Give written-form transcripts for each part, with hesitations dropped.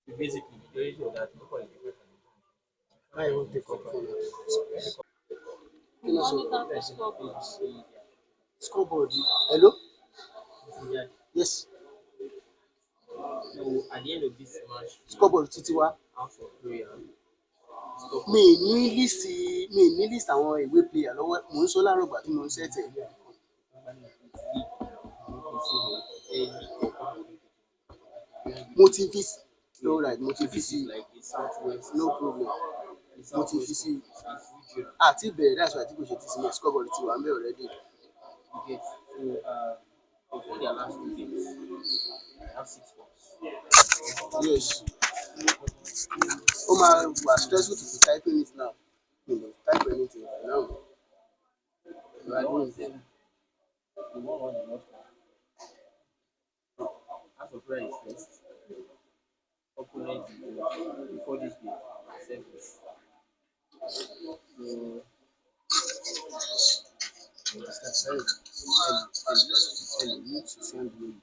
Basically, majority of that local education. I won't take up phone. You know, so scoreboard. Hello? Yeah. Yes. So at the end of this match, Scoreboard títí wá. house of prayer, stop. Mi ní líìsì mi ní líìsì àwọn ìwé player lọ́wọ́ mò ń sọ láàárọ̀ ìgbà tí mò ń ṣẹ̀tẹ̀. Mo ti fi sí alright mo ti fi sí Like a southwest, no problem. a Mo ti southwest fi sí region. àti ìbẹ̀rẹ̀ that's why tí kò ṣe ti sinmi scoreboard ti wà ń bẹ̀ already. You get so they've won their last 2 games. They have 6 points. Yes. Ó máa wà stressful to be typing it now. You know, type anything right now. You are One doing of them, the one and not one. House of prayer is first. Opponent before this game, seventh. So that's right. And you need to send me.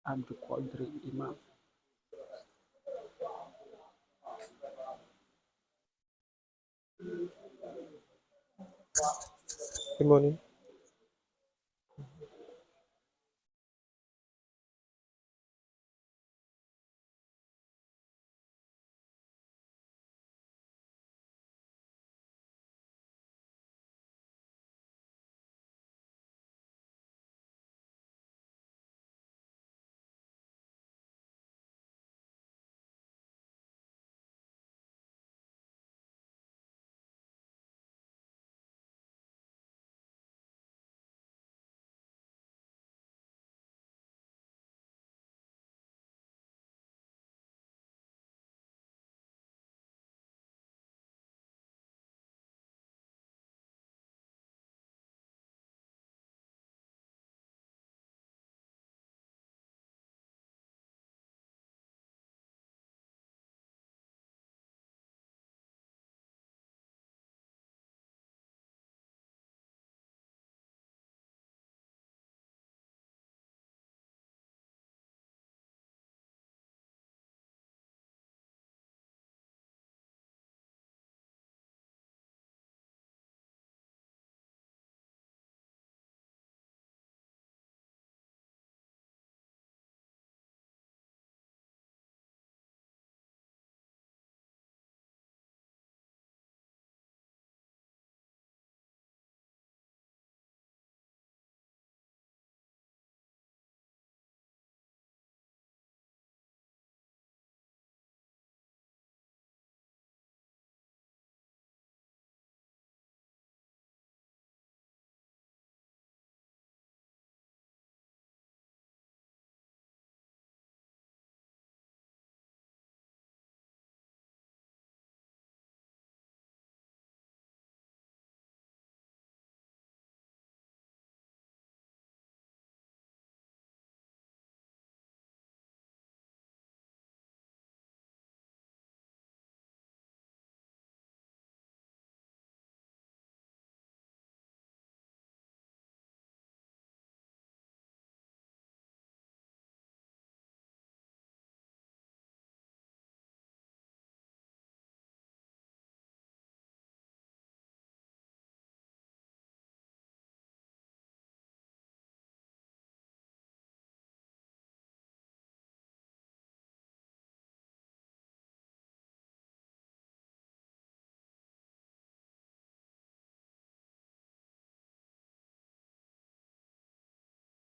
and the Quadri Imam. Good morning.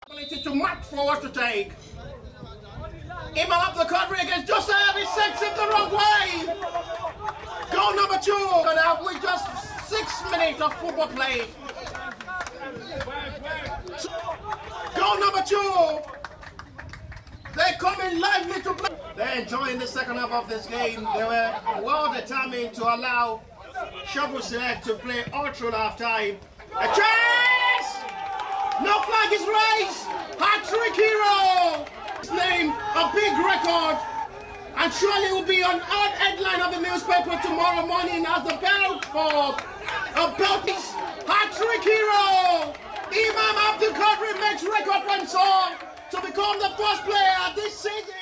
Ability to match forward to take. Imam up the country against Joseph. He sends it the wrong way. Goal number 2. And have with just 6 minutes of football play. Goal number 2. They come in lively to play. They're enjoying the second half of this game. They were well determined to allow Shovel Select to play all through half time. A chance! No flag is raised! Hat-trick hero! His name, a big record, and surely will be on our headline of the newspaper tomorrow morning as the belt for a belt is hat-trick hero! Imam Abdul Qadri makes record for himself to become the first player this season.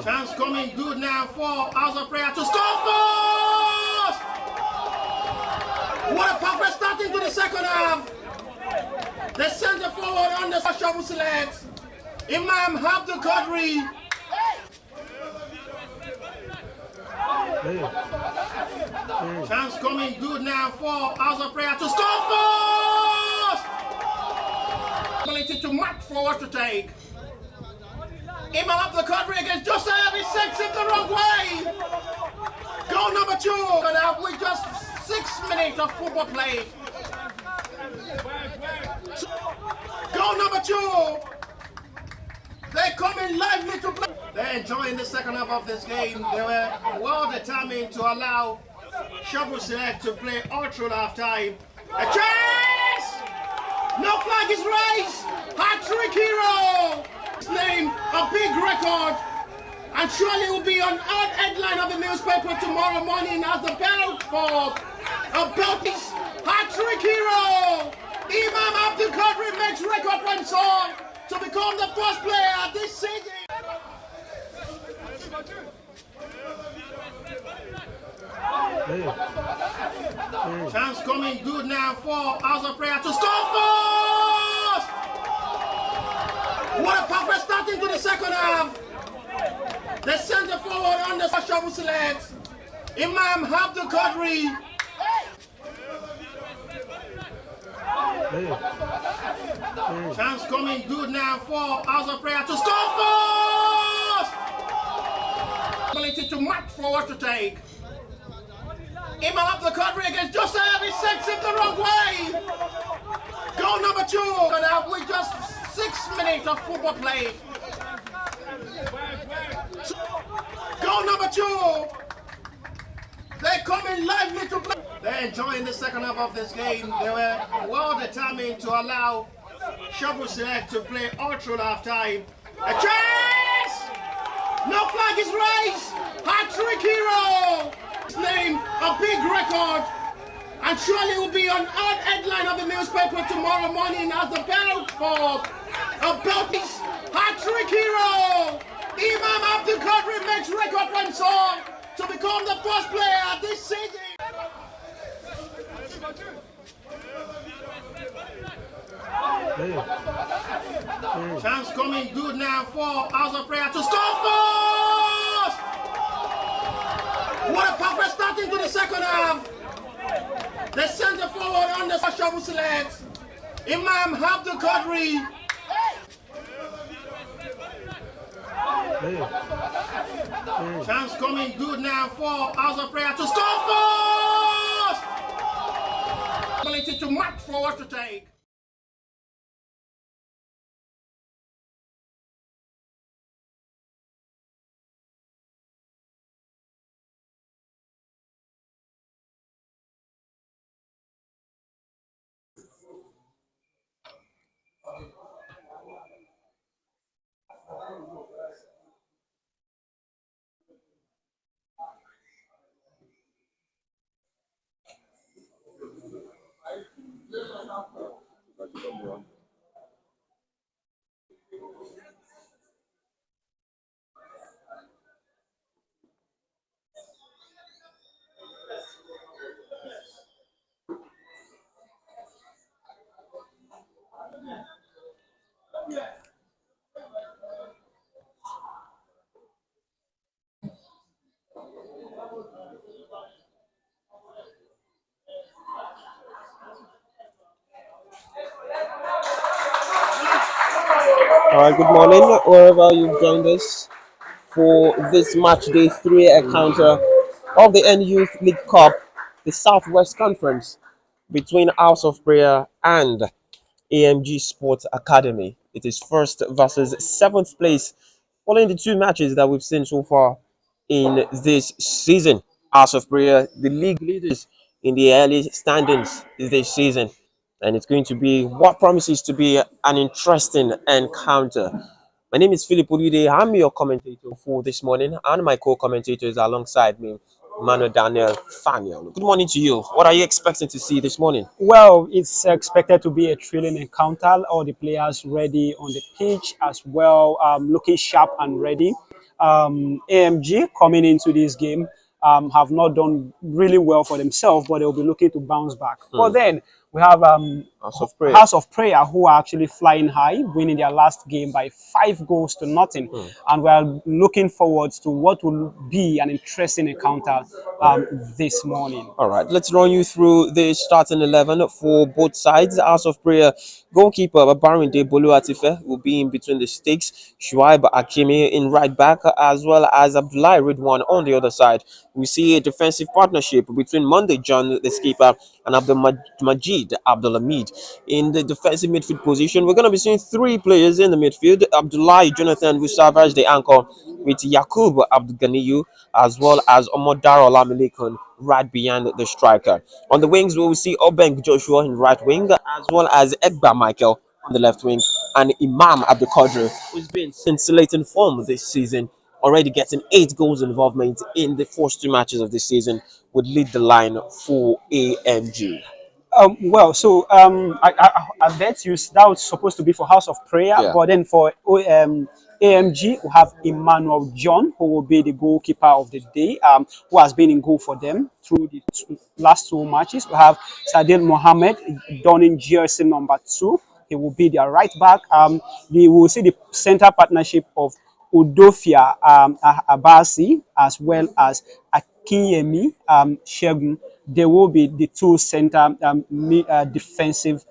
Chance coming good now for House of Prayer to score first! What a perfect start into the second half! The centre forward on the Shovel Select, Imam Abdul Qadri. Chance coming good now for House of Prayer to score first! Ability to match forward to take. Imam Abdul Qadri against Joseph. He sends it the wrong way. Goal number 2. And have with just 6 minutes of football play. Goal number 2. They come in lively to play. They're enjoying the second half of this game. They were well determined to allow Shovel Select to play all through half time. A chance! No flag is raised. Hat-trick hero! His name, a big record, and surely will be on our headline of the newspaper tomorrow morning as the belt for A Beltis hat-trick hero! Imam Abdul Qadri makes record for himself to become the first player this season. Chance coming good now for House of Prayer to score first! What a perfect start into the second half. The centre forward on the shovel selects Imam Abdul Qadri. Chance coming good now for House of Prayer to score first! Ability to match forward to take. Imam Abdul Qadri against Joseph, he sets it the wrong way. Goal number 2, and now with just 6 minutes of football play. Goal number 2. They're coming lively to play. They're enjoying the second half of this game. They were well determined to allow Shovel Select to play all through half time. A chance! No flag is raised! Hat-trick hero! His name, a big record, and surely will be on our headline of the newspaper tomorrow morning as the bell for a Beltis hat-trick hero! Imam Abdul Qadri makes record for himself to become the first player this season. Chance coming good now for House of Prayer to score first! What a perfect start into the second half. The centre forward on the shovel selects Imam Abdul Qadri. Chance coming good now for House of Prayer to score first! Ability to match forward to take. All right, good morning, wherever you've joined us for this match day 3 encounter of the N Youth League Cup, the Southwest Conference between House of Prayer and AMG Sports Academy. It is first versus 7th place following the 2 matches that we've seen so far in this season. House of Prayer, the league leaders in the early standings this season. And it's going to be what promises to be an interesting encounter. My name is Philip Olide. I'm your commentator for this morning, and my co-commentator is alongside me, Manuel Daniel Faniel. Good morning to you. What are you expecting to see this morning? Well, it's expected to be a thrilling encounter. All the players ready on the pitch as well, looking sharp and ready. AMG coming into this game have not done really well for themselves, but they'll be looking to bounce back. But then we have House of Prayer, who are actually flying high, winning their last game by 5 goals to nothing. And we are looking forward to what will be an interesting encounter this morning. All right, let's run you through the starting 11 for both sides. House of Prayer goalkeeper Barinde Bolu Atife will be in between the sticks. Shuaib Akimi in right back, as well as Abdullahi Ridwan on the other side. We see a defensive partnership between Monday John, the skipper, and Abdul Majid Abdulhamid in the defensive midfield position. We're going to be seeing 3 players in the midfield. Abdullahi Jonathan will serve as the anchor, with Yakub Abdulganiyu as well as Omodaro Olamilekun right behind the striker. On the wings, we will see Obeng Joshua in right wing, as well as Egba Michael on the left wing, and Imam Abdul Qadri, who's been scintillating form this season, already getting 8 goals involvement in the first 2 matches of the season, would lead the line for AMG. I bet you that was supposed to be for House of Prayer, Yeah. but then for AMG, we have Emmanuel John, who will be the goalkeeper of the day, who has been in goal for them through the last 2 matches. We have Sadil Mohammed, donning jersey number 2. He will be their right back. We will see the center partnership of Udofia Abasi as well as Akinyemi Shegun. They will be the two center defensive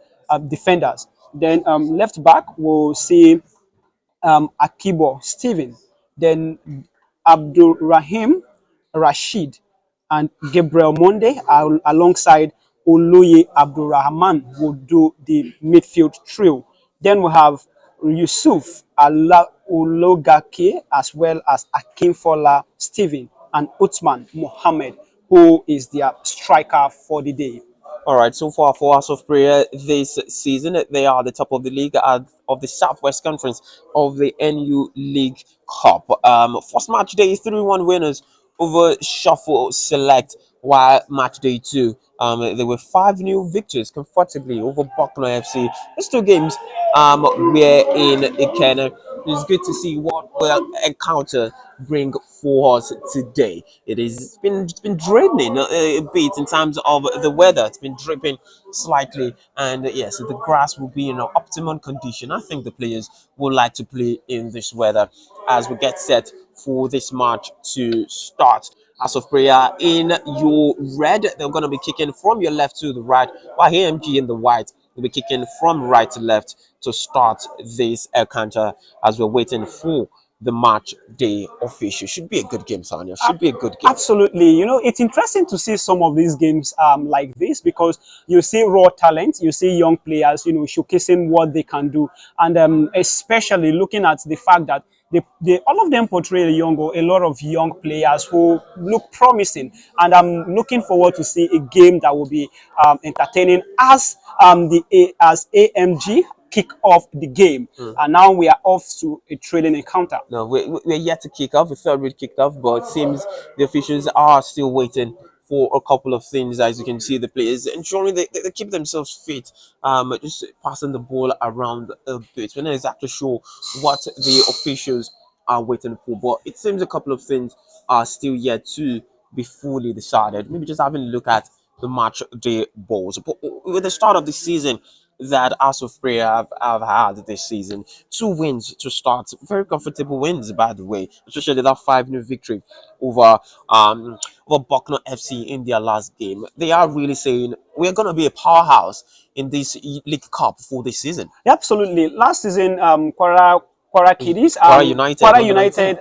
defenders. Then left back, we'll see Akibo Steven. Then Abdul Rahim Rashid and Gabriel Monde alongside Oluye Abdulrahman will do the midfield trio. Then we have Yusuf Ologake as well as Akinfola Steven and Uthman Mohammed, who is their striker for the day. All right, so far for House of Prayer this season, they are the top of the league of the Southwest Conference of the NU League Cup. First match day, 3-1 winners over Shuffle Select, while match day 2, there were 5 new victories comfortably over Buckner FC. These 2 games were in Ikene. It's good to see what we'll encounter bring for us today. It's been draining a bit in terms of the weather. It's been dripping slightly, and yes, the grass will be in an optimum condition. I think the players would like to play in this weather as we get set for this match to start. House of Prayer in your red, they're going to be kicking from your left to the right, while AMG in the white will be kicking from right to left to start this encounter as we're waiting for the match day official. Should be a good game, Sonia. Should be a good game. Absolutely. You know, it's interesting to see some of these games like this, because you see raw talent, you see young players, you know, showcasing what they can do. And especially looking at the fact that all of them portray a lot of young players who look promising. And I'm looking forward to see a game that will be entertaining as AMG kick off the game. And now we are off to a trailing encounter. No, we're yet to kick off. We thought we'd kicked off, but it seems the officials are still waiting for a couple of things. As you can see, the players ensuring they keep themselves fit, just passing the ball around a bit. We're not exactly sure what the officials are waiting for, but it seems a couple of things are still yet to be fully decided. Maybe just having a look at the match day balls. But with the start of the season that House of Prayer have had this season, 2 wins to start, very comfortable wins, by the way, especially that 5-0 victory over Buckner FC in their last game. They are really saying we're going to be a powerhouse in this League Cup for this season. Yeah, absolutely. Last season, Kwara Kiddies, Kwara United, Kwara United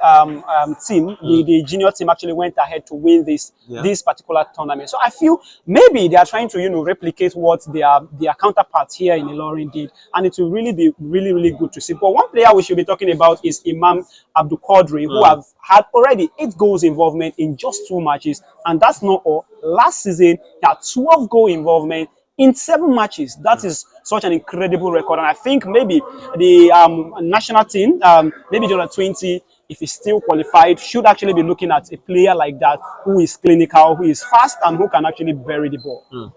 team, the junior team actually went ahead to win this particular tournament. So I feel maybe they are trying to, you know, replicate what their counterparts here in Ilorin did, and it will really be really good to see. But one player we should be talking about is Imam Abdul Qadri, who have had already 8 goals involvement in just 2 matches, and that's not all. Last season, he had 12 goal involvement in 7 matches. That is such an incredible record. And I think maybe the national team, maybe the under 20, if he's still qualified, should actually be looking at a player like that who is clinical, who is fast, and who can actually bury the ball.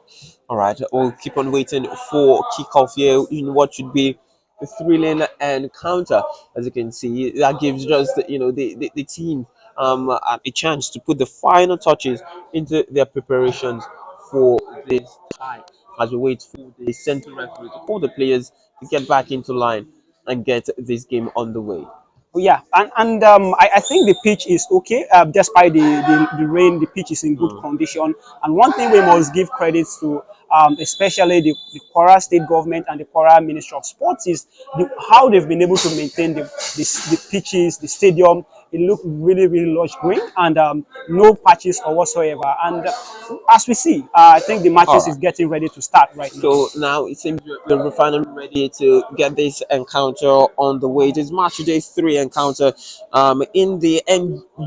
All right, we'll keep on waiting for kickoff here in what should be a thrilling encounter. As you can see, that gives just the team a chance to put the final touches into their preparations for this time, as we wait for the central referee to call the players to get back into line and get this game on the way. Yeah, and I think the pitch is okay. Despite the rain, the pitch is in good condition. And one thing we must give credit to, especially the Kwara State government and the Kwara Ministry of Sports, is how they've been able to maintain the pitches, the stadium. It looked really lush green, and no patches or whatsoever. And as we see, I think the matches is getting ready to start right now. So now it seems we're finally ready to get this encounter on the way. This match day 3 encounter in the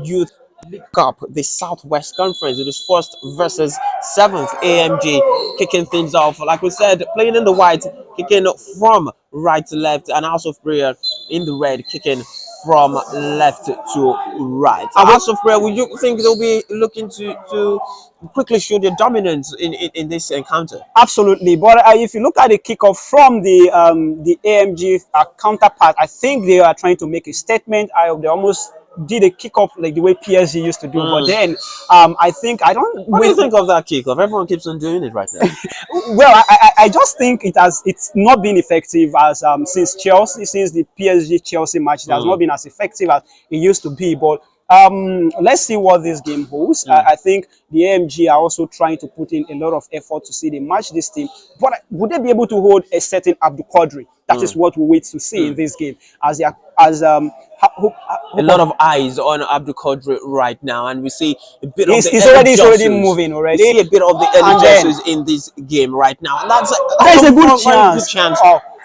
Youth League Cup, the Southwest Conference. It is 1st versus 7th. AMG kicking things off. Like we said, playing in the white, kicking from right to left, and House of Prayer in the red, kicking from left to right. House of Prayer, would you think they'll be looking to quickly show their dominance in this encounter? Absolutely, but if you look at the kickoff from the AMG counterpart, I think they are trying to make a statement. They almost did a kickoff like the way PSG used to do, but then I think I don't. What do you think of that kickoff? Everyone keeps on doing it right now. Well, I just think it's not been effective as since the PSG Chelsea match. It has not been as effective as it used to be. But let's see what this game holds. I think the AMG are also trying to put in a lot of effort to see they match this team. But would they be able to hold a certain Abdul Qadri? That is what we wait to see in this game. As A lot of eyes on Abdul Qadri right now, and we see a bit of the he's already moving already. We see a bit of the early Jesus in this game right now, and that's a good chance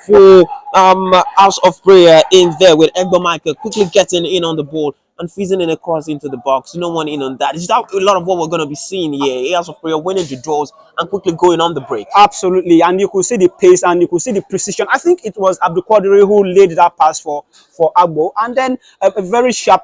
for House of Prayer in there with Egbo Michael quickly getting in on the ball and fizzing in a cross into the box. No one in on that. Is that a lot of what we're going to be seeing here? House of Prayer winning the draws and quickly going on the break. Absolutely, and you could see the pace and you could see the precision. I think it was Abdul Qadri who laid that pass for Agbo, and then a very sharp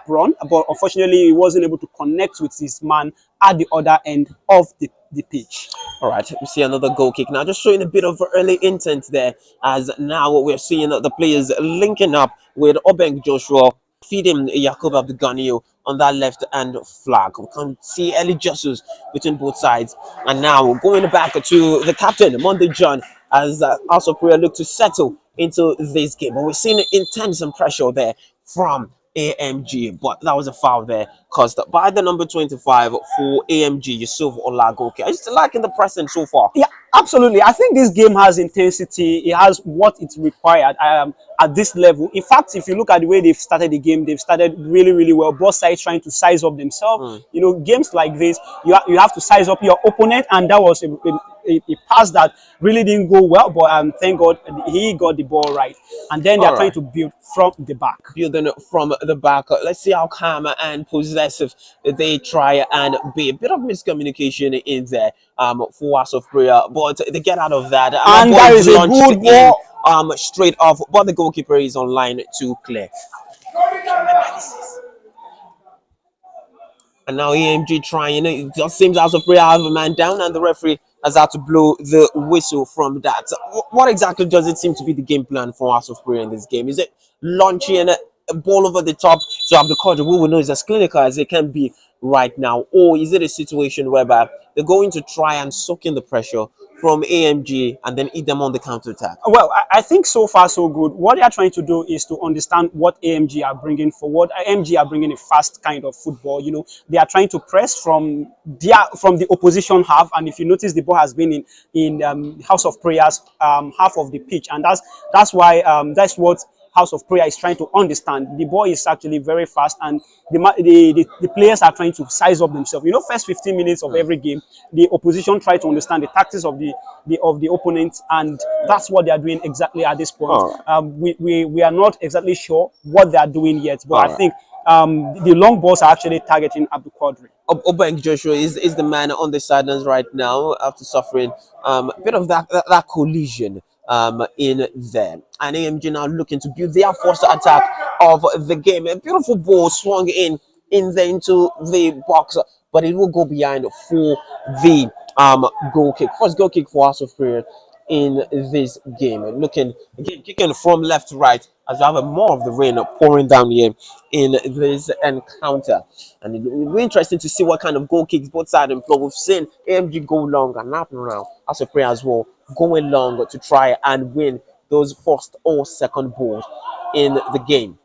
run, but unfortunately he wasn't able to connect with his man at the other end of the pitch. All right, we see another goal kick now, just showing a bit of early intent there, as now we're seeing the players linking up with Obeng Joshua, feeding Yakub Abdughanio on that left hand flag. We can see early Jesus between both sides, and now we're going back to the captain, Monday John, as House of Prayer look to settle into this game. But we're seeing intense and pressure there from AMG, but that was a foul there caused by the number 25 for AMG, Yusuf Olagoke. I'm still liking the pressing so far. Yeah, absolutely. I think this game has intensity. It has what it's required at this level. In fact, if you look at the way they've started the game, they've started really, really well. Both sides trying to size up themselves. You know, games like this, you have to size up your opponent, and that was a pass that really didn't go well, but thank God he got the ball right. And then they're trying to build from the back. Building from the back. Let's see how calm and possessive they try and be. A bit of miscommunication in there for House of Prayer, but they get out of that. And that is a good ball. Straight off, but the goalkeeper is online to clear. And now AMG trying. It just seems House of Prayer have a man down, and the referee has had to blow the whistle from that. What exactly does it seem to be the game plan for House of Prayer in this game? Is it launching a ball over the top to Abdul Qadri, who we know is as clinical as it can be right now, or is it a situation whereby they're going to try and soak in the pressure from AMG and then eat them on the counter attack? Well, I think so far so good. What they are trying to do is to understand what AMG are bringing forward. AMG are bringing a fast kind of football. You know, they are trying to press from the opposition half, and if you notice, the ball has been in House of Prayers half of the pitch, and that's why that's what House of Prayer is trying to understand. The ball is actually very fast, and the players are trying to size up themselves. You know, first 15 minutes of every game, the opposition try to understand the tactics of the opponent, and that's what they are doing exactly at this point. We are not exactly sure what they are doing yet, but I think the long balls are actually targeting Abdul Qadri. Obeng Joshua is the man on the sidelines right now after suffering a bit of that collision in there. And AMG now looking to build their first attack of the game. A beautiful ball swung in there into the box, but it will go behind for the goal kick. First goal kick for House of Prayer in this game. Looking again, kicking from left to right as we have more of the rain pouring down here in this encounter. And it will be interesting to see what kind of goal kicks both sides employ. We've seen AMG go long and up and around. House of Prayer as well going long to try and win those first or second balls in the game.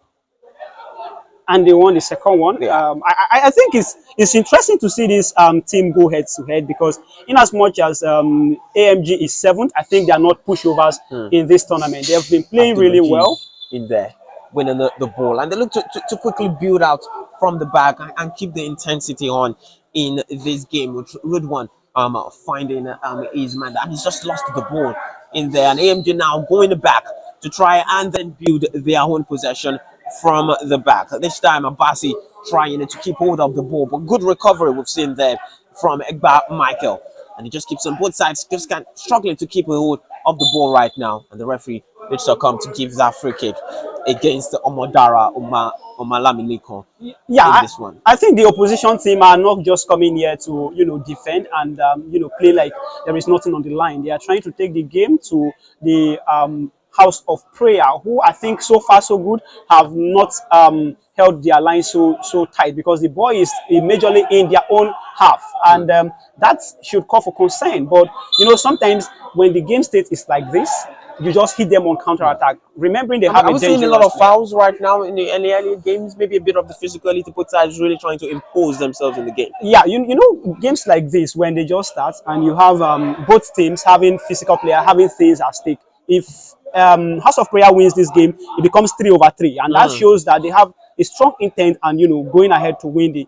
And they won the second one. Yeah. I think it's interesting to see this team go head to head, because in as much as AMG is 7th, I think they are not pushovers in this tournament. They have been playing really well in there, winning the ball, and they look to quickly build out from the back and keep the intensity on in this game. With Rudwan finding his man, and he's just lost the ball in there, and AMG now going back to try and then build their own possession from the back. This time Abasi trying to keep hold of the ball, but good recovery we've seen there from Egba Michael, and he just keeps on both sides just struggling to keep a hold of the ball right now, and the referee which succumbed to give that free kick against Omodara Omalamiliko Yeah, in this one. I think the opposition team are not just coming here to defend and play like there is nothing on the line. They are trying to take the game to the house of prayer, who I think so far so good have not held their line so tight, because the ball is majorly in their own half, and that should call for concern. But sometimes when the game state is like this, you just hit them on counter attack. Remembering they have Are a we seeing a lot dangerous of fouls right now in the early games? Maybe a bit of the physicality. Both sides really trying to impose themselves in the game. yeah, games like this, when they just start and you have both teams having physical player, having things at stake. If House of Prayer wins this game, it becomes 3/3, and that shows that they have a strong intent and going ahead to win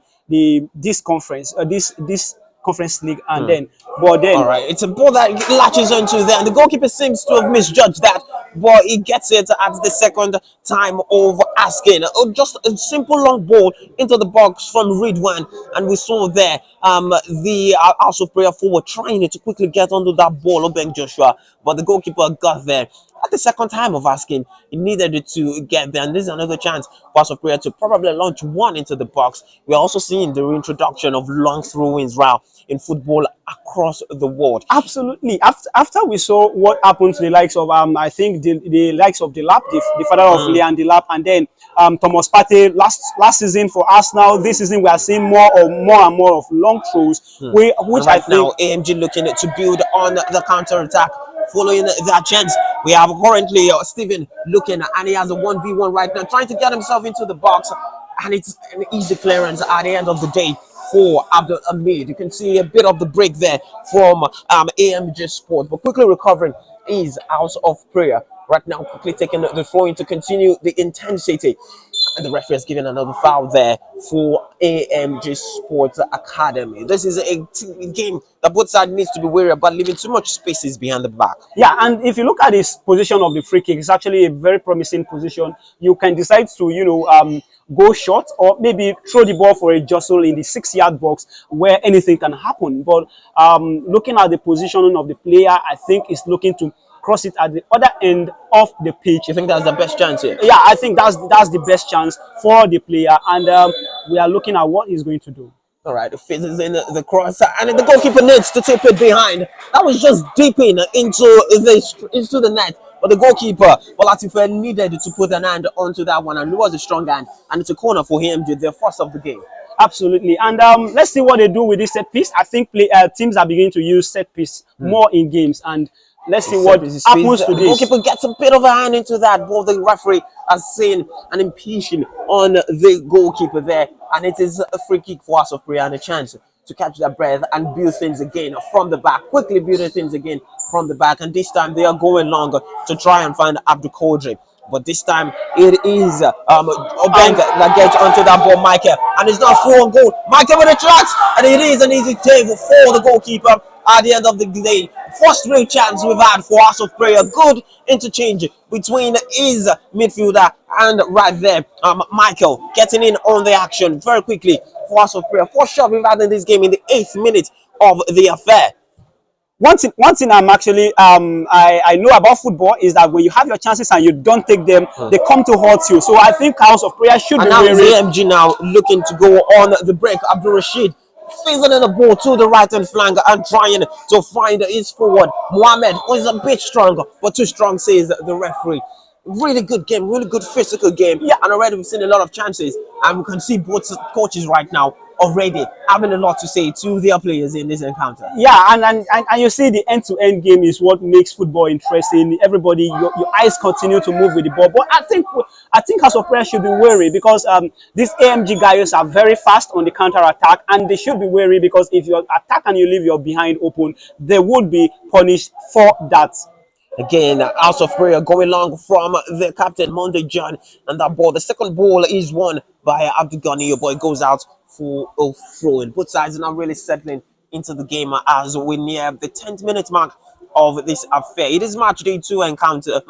this conference, this conference league, and then All right, it's a ball that latches onto there, and the goalkeeper seems to have misjudged that, but he gets it at the second time of asking. Oh, just a simple long ball into the box from Ridwan, and we saw there the House of Prayer forward trying to quickly get onto that ball, Ben Joshua, but the goalkeeper got there. At the second time of asking, he needed to get there, and this is another chance for House of Prayer to probably launch one into the box. We're also seeing the reintroduction of long throw-ins route in football across the world. Absolutely. After we saw what happened to the likes of I think the likes of Delap, the father of Leon Delap, and then Thomas Partey last season for Arsenal. This season we are seeing more and more of long throws, which Right I think now AMG looking to build on the counter attack. Following that chance, we have currently Steven looking, and he has a 1v1 right now, trying to get himself into the box, and it's an easy clearance at the end of the day for Abdul Hamid. You can see a bit of the break there from AMG Sport, but quickly recovering is House of Prayer. Right now, quickly taking the throw in to continue the intensity. And the referee has given another foul there for AMG Sports Academy. This is a game that both sides needs to be wary about, leaving too much spaces behind the back. yeah, and if you look at this position of the free kick, it's actually a very promising position. You can decide to go short, or maybe throw the ball for a jostle in the 6-yard box where anything can happen. But looking at the positioning of the player, I think is looking to cross it at the other end of the pitch. You think that's the best chance here? Yeah, I think that's the best chance for the player, and we are looking at what he's going to do. All right, the fizzes in the cross, and the goalkeeper needs to tip it behind. That was just deep into the net. But the goalkeeper, Olatife, needed to put an hand onto that one, and it was a strong hand, and it's a corner for him, the first of the game. Absolutely, and let's see what they do with this set piece. I think teams are beginning to use set piece more in games, and let's see what happens to the this. goalkeeper gets a bit of a hand into that, but the referee has seen an impingement on the goalkeeper there, and it is a free kick for House of Prayer and a chance to catch their breath and build things again from the back, quickly building things again from the back, and this time they are going longer to try and find Abdul Kodri. But this time it is Obeng that gets onto that ball, Michael, and it's not through on goal. Michael with a tracks, and it is an easy save for the goalkeeper at the end of the day. First real chance we've had for House of Prayer. Good interchange between his midfielder and right there, Michael getting in on the action very quickly for House of Prayer. First shot we've had in this game in the 8th minute of the affair. One thing I'm actually I know about football is that when you have your chances and you don't take them, they come to hurt you. So I think House of Prayer should be now wary. AMG now looking to go on the break. Abdul Rashid fizzling the ball to the right hand flank and trying to find his forward Mohamed, who is a bit stronger, but too strong, says the referee. Really good game, really good physical game. Yeah, and already we've seen a lot of chances, and we can see both coaches right now already having a lot to say to their players in this encounter. Yeah, and you see the end-to-end game is what makes football interesting. Everybody, your eyes continue to move with the ball. But I think House of Prayer should be wary, because these AMG guys are very fast on the counter-attack, and they should be wary, because if you attack and you leave your behind open, they would be punished for that. Again, House of Prayer going long from the captain, Monday John, and that ball. The second ball is won by Abdul Ghani. Your boy goes out for a throw in. Both sides are now really settling into the game as we near the 10th minute mark of this affair. It is match day 3 encounter of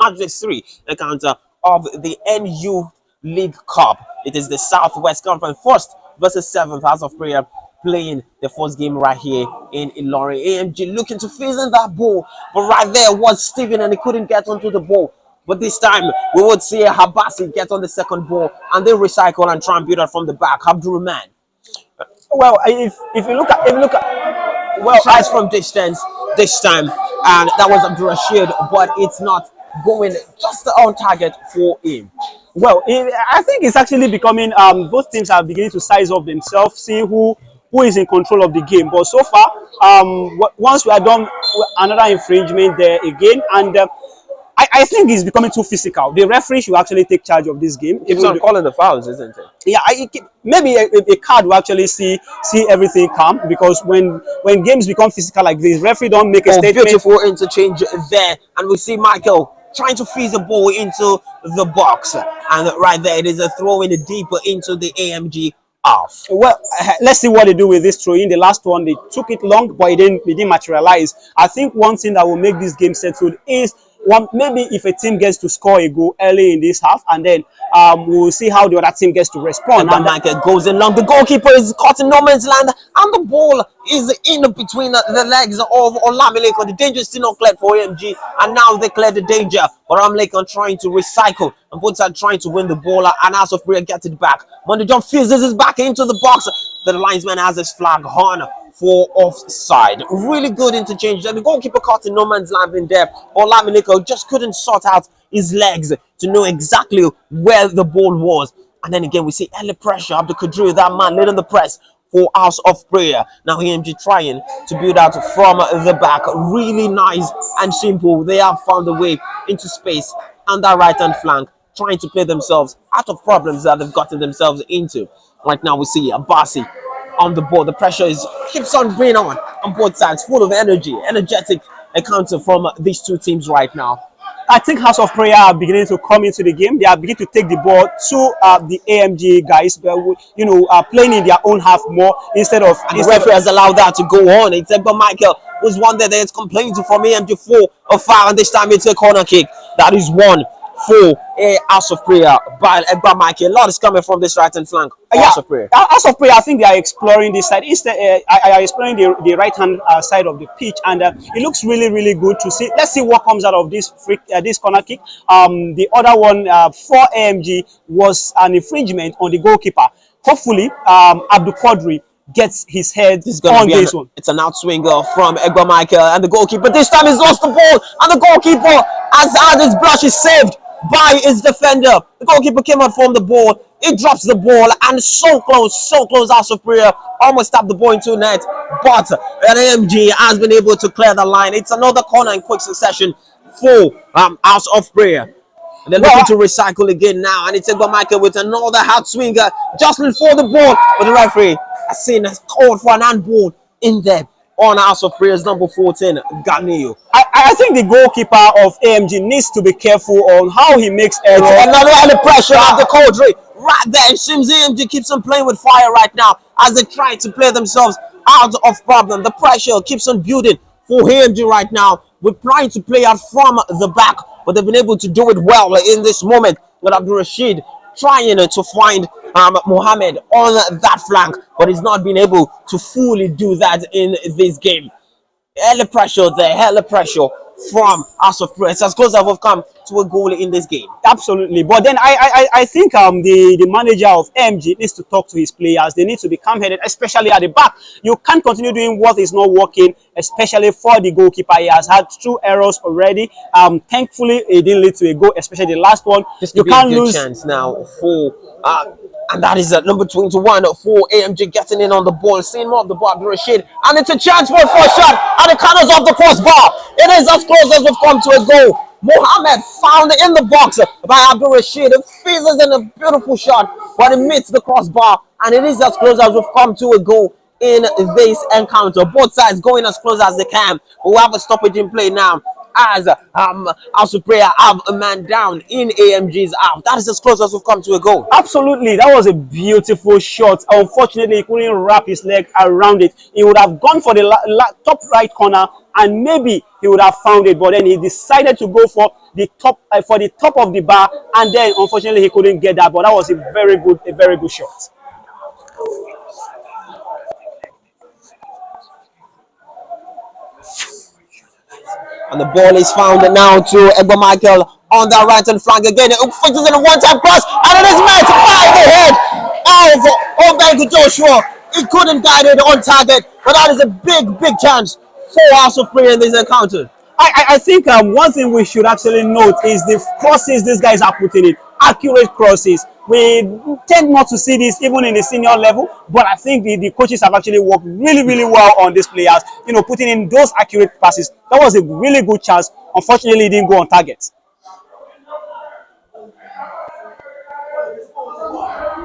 the NU League Cup. It is the Southwest Conference, 1st versus 7th. House of Prayer playing the first game right here in Ilorin. AMG looking to fizz in that ball, but right there was Steven, and he couldn't get onto the ball. But this time, we would see Habasi get on the second ball and they recycle and try and build it from the back. Abdurrahman Well, if you look at well, tries from distance this time, and that was Abdul Rashid, but it's not going just on target for him. I think it's actually becoming both teams are beginning to size up themselves, see who is in control of the game. But so far, once we are done with another infringement there again, and I think it's becoming too physical. The referee should actually take charge of this game. Keeps on calling the fouls, isn't it? Yeah, maybe a card will actually see everything calm, because when games become physical like this, referee don't make a statement. Beautiful interchange there, and we see Michael trying to freeze the ball into the box, and right there it is a throw in deeper into the AMG half. Well, let's see what they do with this throw in. The last one, they took it long, but it didn't materialize. I think one thing that will make this game settled is maybe if a team gets to score a goal early in this half, and then we'll see how the other team gets to respond. And Michael goes in long. The goalkeeper is caught in no man's land, and the ball is in between the legs of Olamileko. The danger is still not cleared for AMG, and now they clear the danger. But Olamileko trying to recycle, and both are trying to win the ball, and House of Prayer gets it back. Monday John fuses his back into the box. The linesman has his flag on for offside. Really good interchange. The goalkeeper caught in no man's land in there. Olamileko just couldn't sort out his legs to know exactly where the ball was. And then again, we see early pressure. Abdul Kadri, that man led on the press for House of Prayer. Now AMG trying to build out from the back. Really nice and simple. They have found a way into space on that right hand flank, trying to play themselves out of problems that they've gotten themselves into. Right now we see Abasi on the ball. The pressure keeps on being on both sides, full of energetic encounter from these two teams right now. I think House of Prayer are beginning to come into the game. They are beginning to take the ball to the AMG guys, playing in their own half more instead of. And the referee has allowed that to go on. It's Egba Michael who's one there that's complaining from AMG 4 or 5, and this time it's a corner kick. That is one for a House of Prayer by Egba Michael. A lot is coming from this right hand flank. House of Prayer. House of Prayer, I think they are exploring this side. Are exploring the right hand side of the pitch, and it looks really, really good to see. Let's see what comes out of this this corner kick. The other one for AMG was an infringement on the goalkeeper. Hopefully, Abdul Quadri gets his head on this one. It's an outswinger from Egba Michael, and the goalkeeper this time has lost the ball, and the goalkeeper has had his brush is saved by his defender. The goalkeeper came out from the ball. It drops the ball, and so close, House of Prayer almost tapped the ball into net, but an AMG has been able to clear the line. It's another corner in quick succession for House of Prayer. And they're looking to recycle again now, and it's Egba Michael with another hard swinger jostling for the ball, but the referee has called for an handball in there on House of Prayers number 14, Ganeo. I think the goalkeeper of AMG needs to be careful on how he makes errors. Another under pressure of the Codri right there. It seems AMG keeps on playing with fire right now as they try to play themselves out of problem. The pressure keeps on building for AMG right now. We're trying to play out from the back, but they've been able to do it well in this moment with Abdul Rashid trying to find Mohammed on that flank, but he's not been able to fully do that in this game. Hella pressure there, hella pressure from House of Prayer. It's as close as we've come to a goal in this game. Absolutely. But then I think the manager of AMG needs to talk to his players. They need to be calm-headed, especially at the back. You can't continue doing what is not working, especially for the goalkeeper. He has had 2 errors already. Thankfully, it didn't lead to a goal, especially the last one. You can't lose chance now for and that is number 21 for AMG getting in on the ball, seeing more of the ball, Abdul Rashid, and it's a chance for a shot at the corners of the crossbar. It is as close as we've come to a goal. Mohammed found in the box by Abdul Rashid. It fizzes in a beautiful shot, but it meets the crossbar, and it is as close as we've come to a goal in this encounter. Both sides going as close as they can. We'll have a stoppage in play now as House of Prayer have a man down in AMG's half. That is as close as we've come to a goal. Absolutely, that was a beautiful shot. Unfortunately, he couldn't wrap his leg around it. He would have gone for the top right corner, and maybe he would have found it, but then he decided to go for the top of the bar, and then unfortunately he couldn't get that. But that was a very good shot. And the ball is found now to Egbo Michael on the right hand flank again. It fits in a one-time cross, and it is met by the head of Obengu Joshua. He couldn't guide it on target, but that is a big chance for House of Prayer in this encounter. I think one thing we should actually note is the crosses these guys are putting in, accurate crosses. We tend not to see this even in the senior level, but I think the coaches have actually worked really well on these players, putting in those accurate passes. That was a really good chance. Unfortunately, it didn't go on target.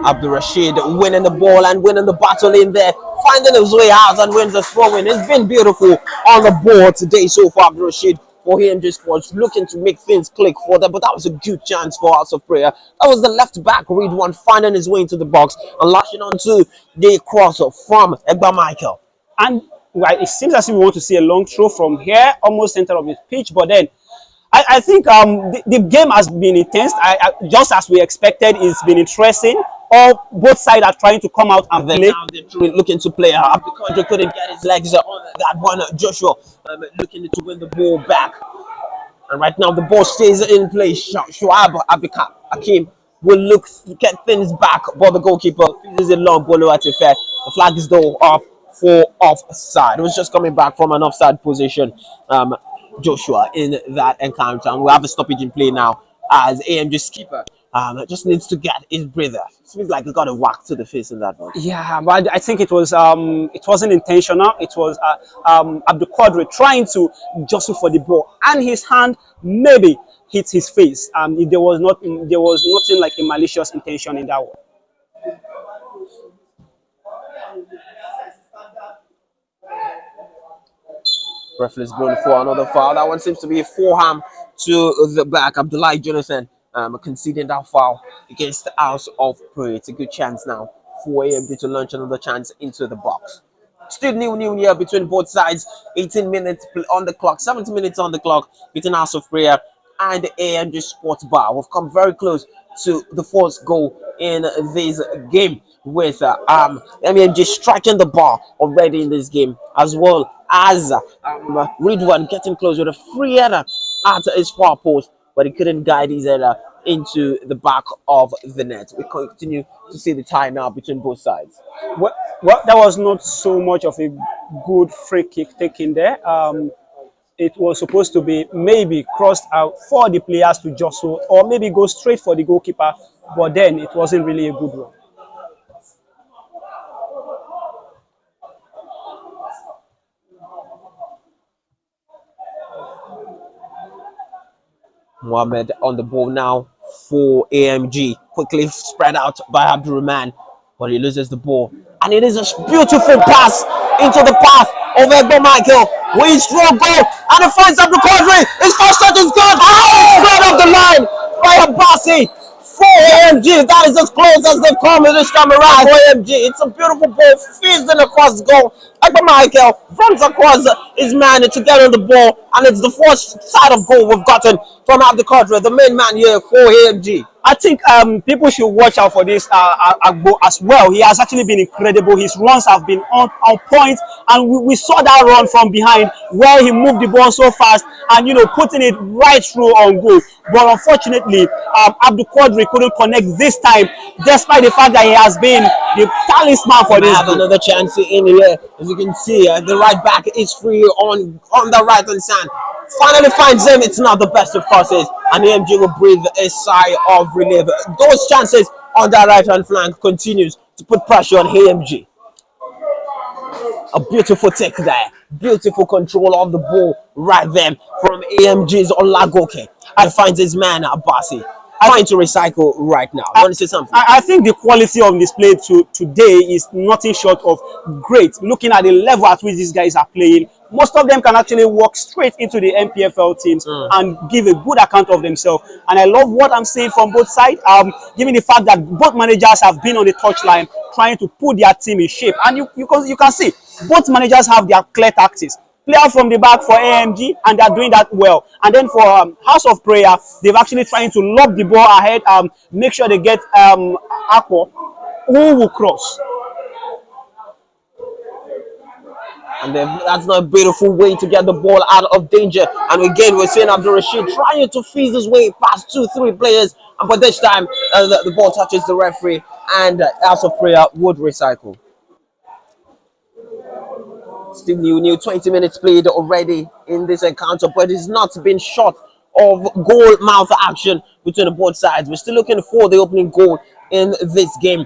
Abdul Rashid winning the ball and winning the battle in there, finding his way out and wins the throw in. It's been beautiful on the board today so far, Abdul Rashid, for him just was looking to make things click for them, but that was a good chance for House of Prayer. That was the left back, Reed One, finding his way into the box and lashing onto the crosser from Egba Michael. And it seems as if we want to see a long throw from here, almost center of the pitch, but then I think the game has been intense. Just as we expected, it's been interesting. All both sides are trying to come out and play. Now they're looking to play. Abdul couldn't get his legs on that one. Joshua looking to win the ball back. And right now the ball stays in place. Shuaib Abika Akim will look to get things back, but the goalkeeper is a long ball at fair. The flag is though up for offside. It was just coming back from an offside position. Joshua in that encounter, and we have a stoppage in play now as AMG's keeper just needs to get his breather. It feels like he got a whack to the face in that one. Yeah, but I think it wasn't intentional. It was Abdul Qadri trying to jostle for the ball, and his hand maybe hit his face. There was nothing like a malicious intention in that one. Referee's blown for another foul. That one seems to be a forehand to the back. Abdullahi Jonathan conceding that foul against the House of Prayer. It's a good chance now for AMG to launch another chance into the box. Still new here between both sides. 18 minutes on the clock, 70 minutes on the clock between House of Prayer and AMG Sports Bar. We've come very close to the fourth goal in this game, with AMG striking the ball already in this game, as well as Ridwan getting close with a free header at his far post, but he couldn't guide his header into the back of the net. We continue to see the tie now between both sides. Well, that was not so much of a good free kick taken there. It was supposed to be maybe crossed out for the players to jostle, or maybe go straight for the goalkeeper, but then it wasn't really a good one. Mohamed on the ball now for AMG. Quickly spread out by Abdurrahman, but he loses the ball. And it is a beautiful pass into the path of Egbo Michael. We strong goal, and it finds Abdul Qadri. His first shot is good. Oh, spread off the line by Abasi for AMG. That is as close as they've come this time around for AMG. It's a beautiful ball, fizzing across the goal. Egbo Michael runs across his man to get on the ball, and it's the first side of goal we've gotten from Abdul Qadri, the main man here for AMG. I think people should watch out for this Agbo as well. He has actually been incredible. His runs have been on point, and we saw that run from behind where he moved the ball so fast and putting it right through on goal. But unfortunately, Abdul Qadri couldn't connect this time, despite the fact that he has been the talisman for this. Have another chance in here. As you can see, the right back is free on the right hand side. Finally finds him. It's not the best of courses, and AMG will breathe a sigh of relief. Those chances on that right hand flank continues to put pressure on AMG. A beautiful take there, beautiful control of the ball right there from AMG's Olagoke, and finds his man Abasi. Trying to recycle right now. You want to say something? I think the quality of display today is nothing short of great. Looking at the level at which these guys are playing, most of them can actually walk straight into the MPFL teams and give a good account of themselves. And I love what I'm seeing from both sides, given the fact that both managers have been on the touchline trying to put their team in shape. And you can see both managers have their clear tactics. Player from the back for AMG, and they're doing that well. And then for House of Prayer, they've actually trying to lob the ball ahead, make sure they get Akpo, who will cross. And then that's not a beautiful way to get the ball out of danger. And again, we're seeing Abdul Rashid trying to freeze his way past 2-3 players. But this time, the ball touches the referee, and House of Prayer would recycle. Still new 20 minutes played already in this encounter, but it's not been short of goal mouth action between the both sides. We're still looking for the opening goal in this game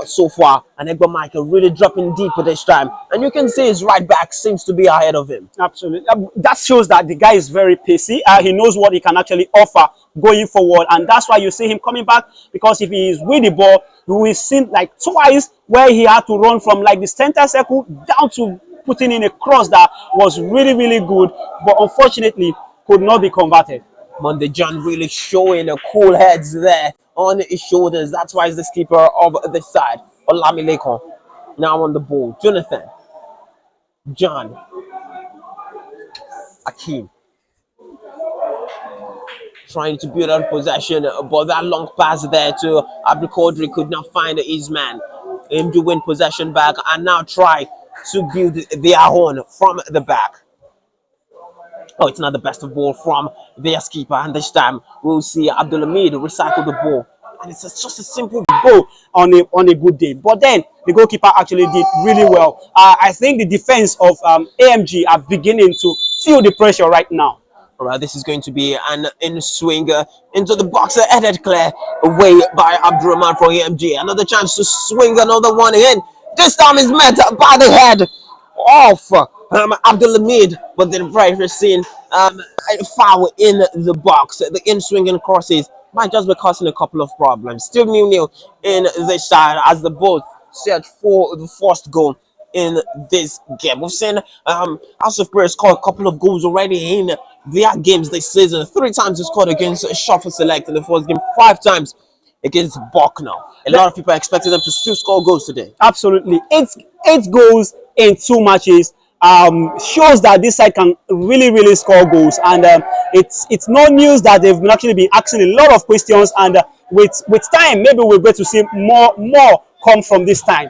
so far. And Egba Michael really dropping deep for this time. And you can see his right back seems to be ahead of him. Absolutely. That shows that the guy is very pacey. He knows what he can actually offer going forward. And that's why you see him coming back, because if he is with the ball, we've seen like twice where he had to run from like the center circle down to putting in a cross that was really, really good, but unfortunately could not be converted. Monday John really showing the cool heads there on his shoulders. That's why he's the skipper of this side. Olamilekon now on the ball. Jonathan, John, Akeem trying to build on possession, but that long pass there to Abdul Qadri could not find his man. Him to win possession back and now try to build their own from the back. Oh, it's not the best of ball from their skipper, and this time we'll see Abdulhamid recycle the ball. And it's just a simple goal on a good day. But then the goalkeeper actually did really well. I think the defense of AMG are beginning to feel the pressure right now. All right, this is going to be an in-swing into the box, headed clear away by Abdurrahman from AMG. Another chance to swing another one in. This time is met by the head of Abdulhamid, but the referee seen a foul in the box. The in-swinging crosses might just be causing a couple of problems. Still 0-0 in this side as the both search for the first goal in this game. We've seen House of Prayer score a couple of goals already in their games this season. 3 times they scored against Shuffle Select in the first game, 5 times against Bucknell. A lot of people are expecting them to still score goals today. Absolutely. 8 goals in 2 matches shows that this side can really score goals, and it's no news that they've actually been asking a lot of questions, and with time maybe we're going to see more come from this side.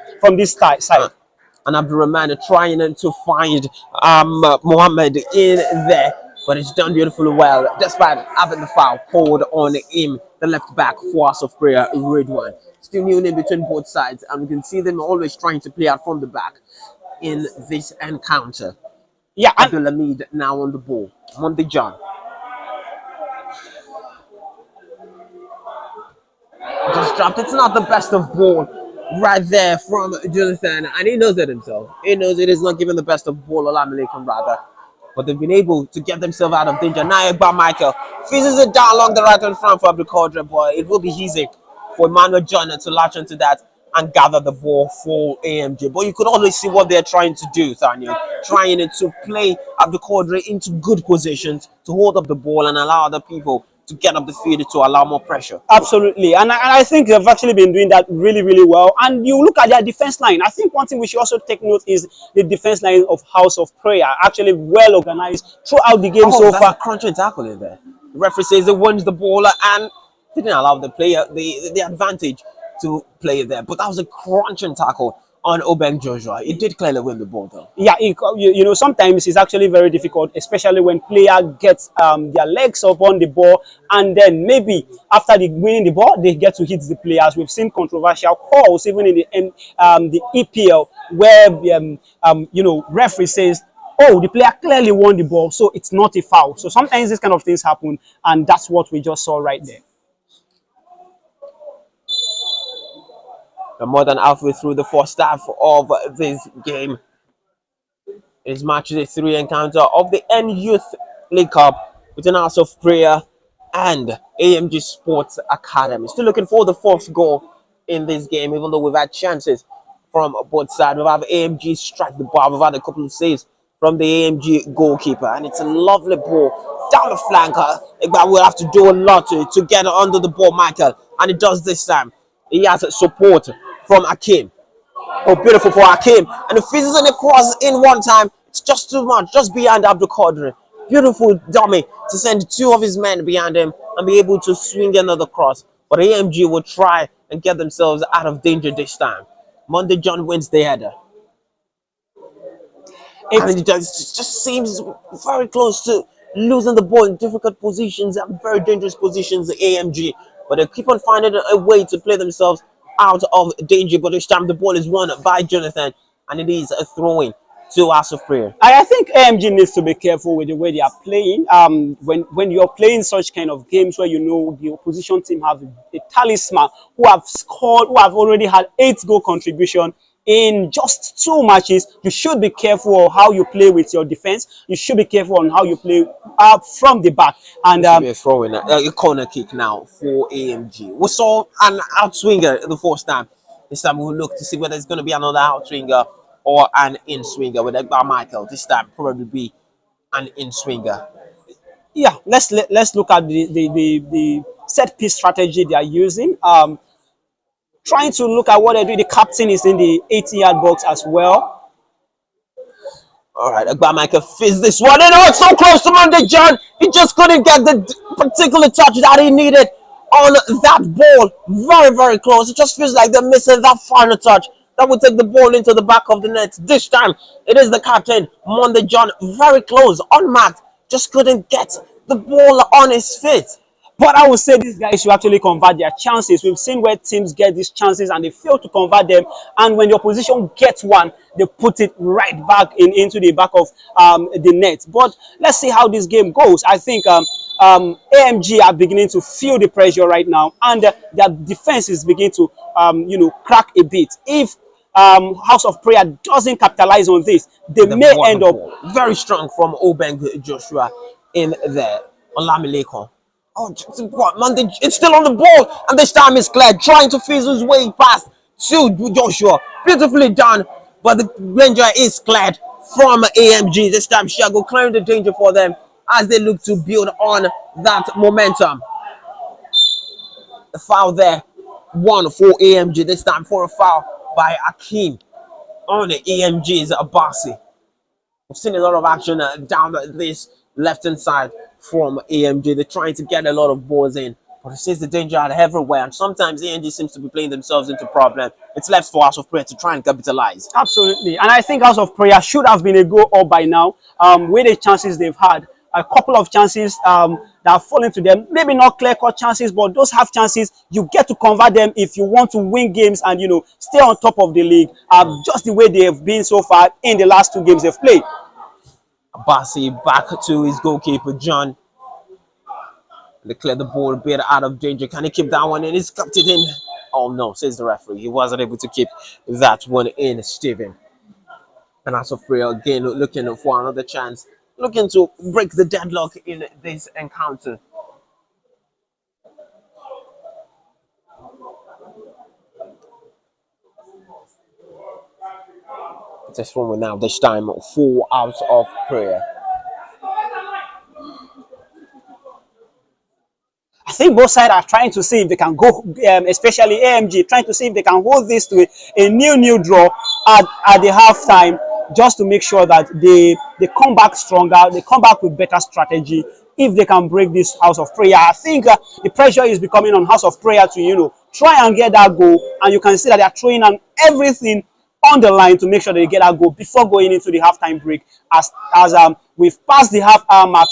And Abdurrahman trying to find Mohammed in there, but it's done beautifully well despite having the foul called on him, the left back for House of Prayer, Ridwan. Still new in between both sides, and we can see them always trying to play out from the back in this encounter. Yeah, Abdulhamid now on the ball. Monday John just dropped. It's not the best of ball right there from Jonathan, and he knows it himself. He knows it is not giving the best of ball, Olamilekon rather. But they've been able to get themselves out of danger. Now Egba Michael fizzes it down along the right hand front for Abdul Qadri, but it will be easy for Emmanuel John to latch into that and gather the ball for AMG. But you could always see what they're trying to do, Tanya. Trying to play Abdul Qadri into good positions to hold up the ball and allow other people to get up the field to allow more pressure. Absolutely, and I think they've actually been doing that really well. And you look at their defense line. I think one thing we should also take note is the defense line of House of Prayer, actually well organized throughout the game so far. Crunching tackle in there. The referee says it wins the ball and didn't allow the player the advantage to play there. But that was a crunching tackle on Obeng Joshua. It did clearly win the ball though. Yeah, you know, sometimes it's actually very difficult, especially when player gets their legs up on the ball, and then maybe after winning the ball, they get to hit the players. We've seen controversial calls even in the EPL where you know, referee says, oh, the player clearly won the ball, so it's not a foul. So sometimes these kind of things happen, and that's what we just saw right there. More than halfway through the first half of this game. It's match day 3 encounter of the N Youth League Cup between House of Prayer and AMG Sports Academy. Still looking for the first goal in this game, even though we've had chances from both sides. We've had AMG strike the bar. We've had a couple of saves from the AMG goalkeeper, and it's a lovely ball down the flank. But we'll have to do a lot to get under the ball, Michael, and it does this time. He has support from Akeem. Oh, beautiful for Akeem. And he fizzes in a cross in one time. It's just too much, just behind Abdul Qadri. Beautiful dummy to send 2 of his men behind him and be able to swing another cross. But AMG will try and get themselves out of danger this time. Monday John wins the header. I mean, it just seems very close to losing the ball in difficult positions and very dangerous positions, the AMG. But they keep on finding a way to play themselves out of danger. But this time the ball is won by Jonathan, and it is a throw-in to House of Prayer. I think AMG needs to be careful with the way they are playing. When you're playing such kind of games where you know the opposition team have a talisman who have scored, who have already had 8 goal contribution in just 2 matches, you should be careful of how you play with your defense. You should be careful on how you play from the back. And Be a throw-in, a corner kick now for AMG. We saw an outswinger the first time. This time we'll look to see whether it's going to be another outswinger or an in-swinger with Egbar Michael. This time probably be an in-swinger. yeah, let's look at the set piece strategy they are using. Trying to look at what they do. The captain is in the 80-yard box as well. All right, Egbar Michael fizzed this one. And oh, it's so close to Monday John. He just couldn't get the particular touch that he needed on that ball. Very, very close. It just feels like they're missing that final touch that would take the ball into the back of the net. This time, it is the captain, Monday John, very close, unmarked. Just couldn't get the ball on his feet. But I would say these guys should actually convert their chances. We've seen where teams get these chances and they fail to convert them. And when the opposition gets one, they put it right back into the back of the net. But let's see how this game goes. I think AMG are beginning to feel the pressure right now, and their defense is beginning to crack a bit. If House of Prayer doesn't capitalize on this, they may end up very strong from Obeng Joshua in there. Olamilekon. Oh, what, Monday, it's still on the ball, and this time it's cleared, trying to fizzle his way past to Joshua. Beautifully done, but the Ranger is cleared from AMG. This time, Shago clearing the danger for them as they look to build on that momentum. The foul there, one for AMG. This time for a foul by Akeem on the AMG's Abasi. We've seen a lot of action down this left-hand side from AMG. They're trying to get a lot of balls in, but it seems the danger out everywhere, and sometimes AMG seems to be playing themselves into problem. It's left for House of Prayer to try and capitalize. Absolutely, and I think House of Prayer should have been a goal up by now. With the chances they've had, a couple of chances that have fallen to them, maybe not clear-cut chances, but those half chances, you get to convert them if you want to win games and stay on top of the league. Just the way they have been so far in the last 2 games they've played. Abasi back to his goalkeeper, John. They clear the ball a bit out of danger. Can he keep that one in? He's kept it in. Oh no, says the referee. He wasn't able to keep that one in, Steven. And House of Prayer again looking for another chance. Looking to break the deadlock in this encounter. This one now, this time 4 House of Prayer. I think both sides are trying to see if they can go, especially AMG, trying to see if they can hold this to a new draw at the halftime, just to make sure that they come back stronger, they come back with better strategy. If they can break this House of Prayer, I think the pressure is becoming on House of Prayer to try and get that goal, and you can see that they are throwing on everything on the line to make sure they get that goal before going into the halftime break, as we've passed the half-hour mark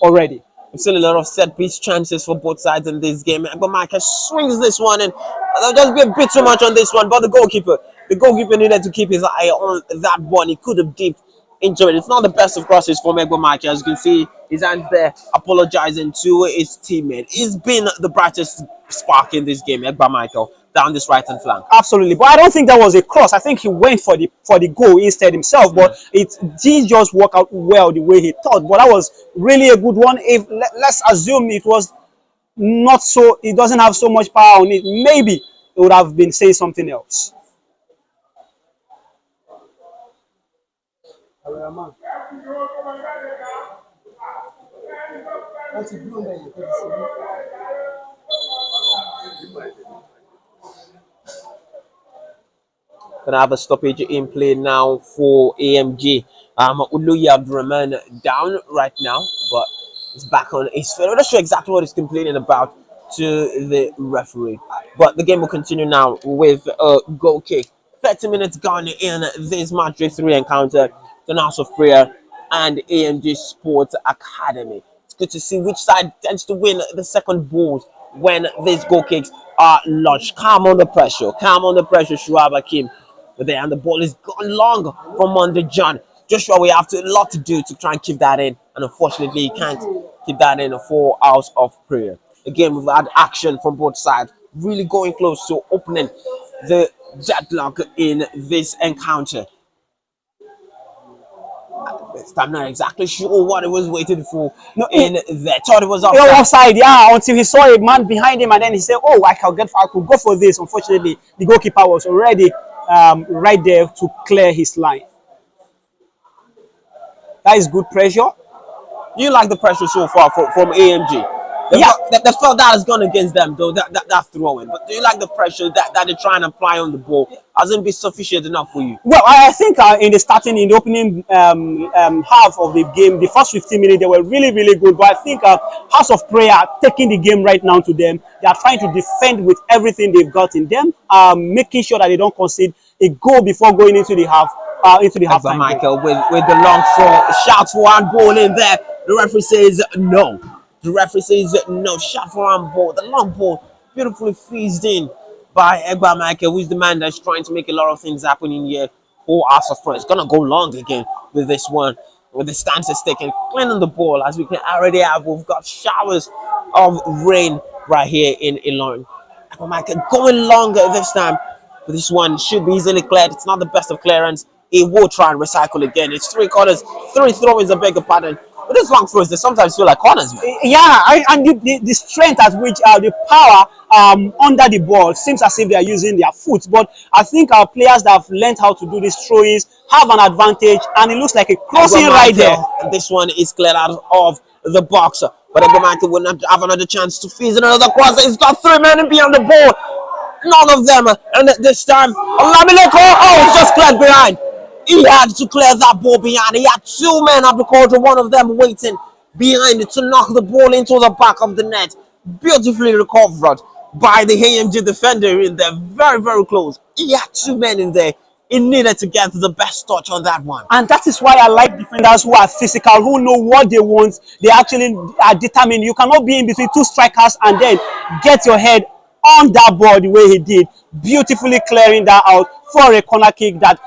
already. We've seen a lot of set-piece chances for both sides in this game, but Marcus swings this one, and there'll just be a bit too much on this one. But the goalkeeper needed to keep his eye on that one. He could have dipped into it. It's not the best of crosses for Egbar Michael. As you can see, his hands there apologizing to his teammate. He's been the brightest spark in this game, Egbar Michael, down this right-hand flank. Absolutely, but I don't think that was a cross. I think he went for the goal instead himself, but it didn't just work out well the way he thought. But that was really a good one. If let's assume it was not so, it doesn't have so much power on it, maybe it would have been saying something else. Gonna have a stoppage in play now for AMG. Uluyi Abdurrahman down right now, but he's back on his feet. I'm not sure exactly what he's complaining about to the referee, but the game will continue now with a goal kick. 30 minutes gone in this match day 3 encounter to House of Prayer and AMG Sports Academy. It's good to see which side tends to win the second balls when these goal kicks are launched. Calm on the pressure. Calm on the pressure, Shuab Hakim. There, and the ball is gone long from under John. Joshua, we have a lot to do to try and keep that in. And unfortunately, he can't keep that in for House of Prayer. Again, we've had action from both sides. Really going close to opening the deadlock in this encounter. I'm not exactly sure what it was waiting for in there. Thought it was offside. Offside, yeah, until he saw a man behind him and then he said, oh, I could go for this. Unfortunately, the goalkeeper was already right there to clear his line. That is good pressure. You like the pressure so far from AMG? They felt that has gone against them, though, that throwing. But do you like the pressure that they try and apply on the ball? Hasn't been sufficient enough for you? Well, I think in the opening half of the game, the first 15 minutes, they were really, really good. But I think House of Prayer taking the game right now to them. They are trying to defend with everything they've got in them, making sure that they don't concede a goal before going into the half. Halftime. Michael with the long throw, shout for handball in there. The referee says no. The referee says no. Shot for handball. The long ball beautifully fizzed in by Egba Michael, who is the man that's trying to make a lot of things happen in here for House of Prayer. It's gonna go long again with this one. With the stance is taken, cleaning the ball as we can already have. We've got showers of rain right here in Ilorin. Egba Michael going longer this time. But this one should be easily cleared. It's not the best of clearance. He will try and recycle again. It's 3 corners, 3 throw-ins, I beg your pardon. But these long throws, they sometimes feel like corners, man. Yeah, and the strength at which the power under the ball seems as if they are using their foot. But I think our players that have learned how to do these throw-ins have an advantage, and it looks like a crossing right there. And this one is cleared out of the box. But Egomake will not have another chance to fizz another cross. He's got 3 men beyond the ball. None of them. And this time, Olamileko, it's just cleared behind. He had to clear that ball behind. He had 2 men up the court, one of them waiting behind to knock the ball into the back of the net. Beautifully recovered by the AMG defender in there. Very, very close. He had 2 men in there. He needed to get the best touch on that one. And that is why I like defenders who are physical, who know what they want. They actually are determined. You cannot be in between 2 strikers and then get your head on that ball the way he did. Beautifully clearing that out for a corner kick that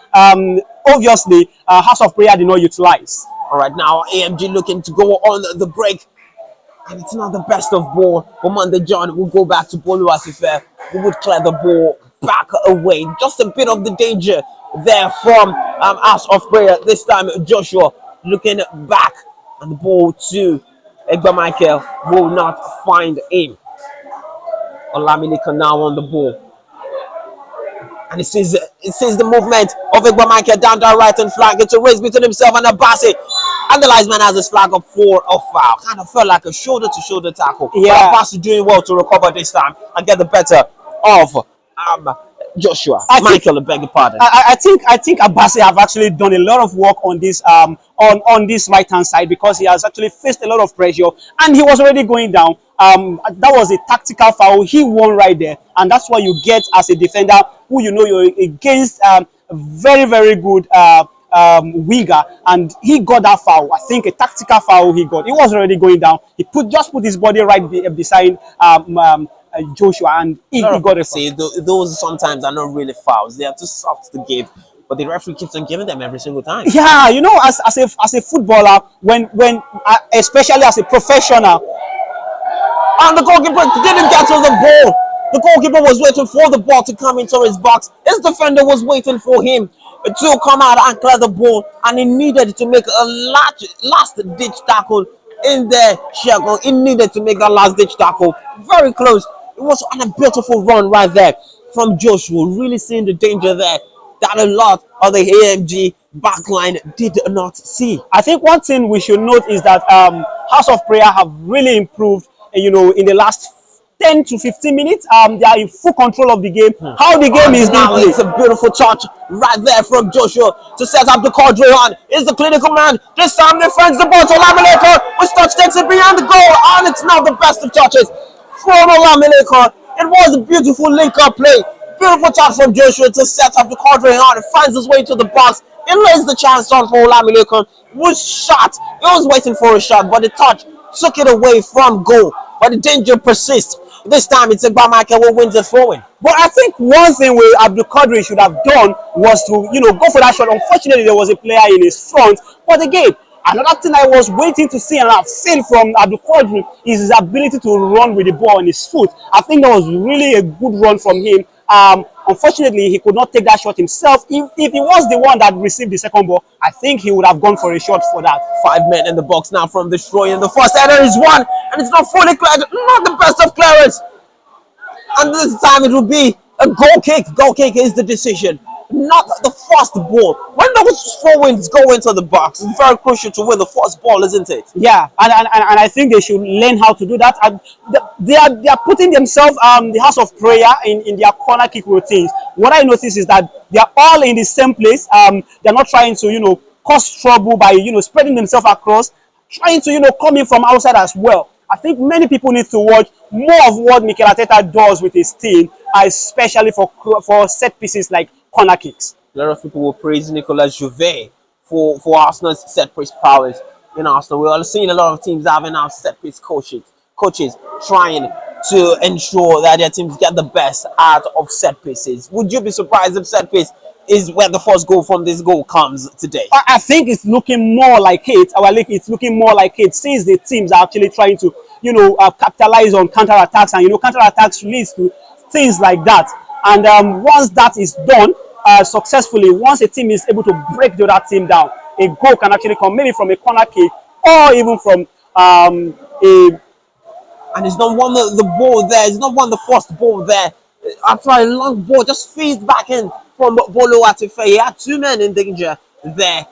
obviously House of Prayer did not utilize. All right, now AMG looking to go on the break. And it's not the best of ball. But Monday John will go back to Bolu Asife, who would clear the ball back away. Just a bit of the danger there from House of Prayer. This time Joshua looking back, and the ball to Egba Michael will not find him. Olamileko now on the ball. And it sees the movement of Egba Michael down the right hand flank. It's a race between himself and Abasi. And the linesman has his flag up for a foul. Kind of felt like a shoulder-to-shoulder tackle. Yeah. But Abasi doing well to recover this time and get the better of Joshua. I beg your pardon. I think Abasi have actually done a lot of work on this on this right hand side, because he has actually faced a lot of pressure and he was already going down. That was a tactical foul. He won right there, and that's what you get as a defender who you're against very, very good winger, and he got that foul. I think a tactical foul he got. He was already going down. He just put his body right beside Joshua, and he got a foul. Those sometimes are not really fouls. They are too soft to give, but the referee keeps on giving them every single time. Yeah, as a footballer, when especially as a professional. And the goalkeeper didn't get to the ball. The goalkeeper was waiting for the ball to come into his box. His defender was waiting for him to come out and clear the ball, and he needed to make a last-ditch tackle in there. He needed to make that last-ditch tackle. Very close. It was on a beautiful run right there from Joshua. Really seeing the danger there that a lot of the AMG backline did not see. I think one thing we should note is that House of Prayer have really improved. In the last 10 to 15 minutes, they are in full control of the game. How the game is being played. It's a beautiful touch right there from Joshua to set up the quadrillion. Is the clinical man. This time defends the ball to Olamileko, which touch takes it beyond the goal, and it's now the best of touches from Olamileko. It was a beautiful link-up play. Beautiful touch from Joshua to set up the corner on. It finds his way to the box. It lays the chance on for Olamilekun, whose shot. He was waiting for a shot, but the touch took it away from goal. But the danger persists. This time it's Michael who wins the throwing. But I think one thing Abdul Qadri should have done was to, go for that shot. Unfortunately, there was a player in his front. But again, another thing I was waiting to see and I've seen from Abdul Qadri is his ability to run with the ball on his foot. I think that was really a good run from him. Unfortunately, he could not take that shot himself. If he was the one that received the second ball, I think he would have gone for a shot for that. 5 men in the box now from the destroy, and the first header is one, and it's not fully cleared. Not the best of clearance. And this time it will be a goal kick. Goal kick is the decision, not the first ball. When those throw-ins go into the box, it's very crucial to win the first ball, isn't it? Yeah, and I think they should learn how to do that. And they are putting themselves the house of prayer in their corner kick routines. What I notice is that they are all in the same place. They're not trying to cause trouble by spreading themselves across, trying to come in from outside as well. I think many people need to watch more of what Mikel Arteta does with his team, especially for set pieces like corner kicks. A lot of people will praise Nicolas Jouvet for Arsenal's set piece prowess in Arsenal. We're seeing a lot of teams having now set piece coaches trying to ensure that their teams get the best out of set pieces. Would you be surprised if set piece is where the first goal from this goal comes today? I think it's looking more like it. It's looking more like it since the teams are actually trying to, capitalize on counter-attacks, and counter-attacks leads to things like that. And once that is done successfully, once a team is able to break the other team down, a goal can actually come maybe from a corner kick or even from a. And it's not one the ball there. It's not one the first ball there. After a long ball, just feeds back in from Bolo Atife. He had 2 men in danger there,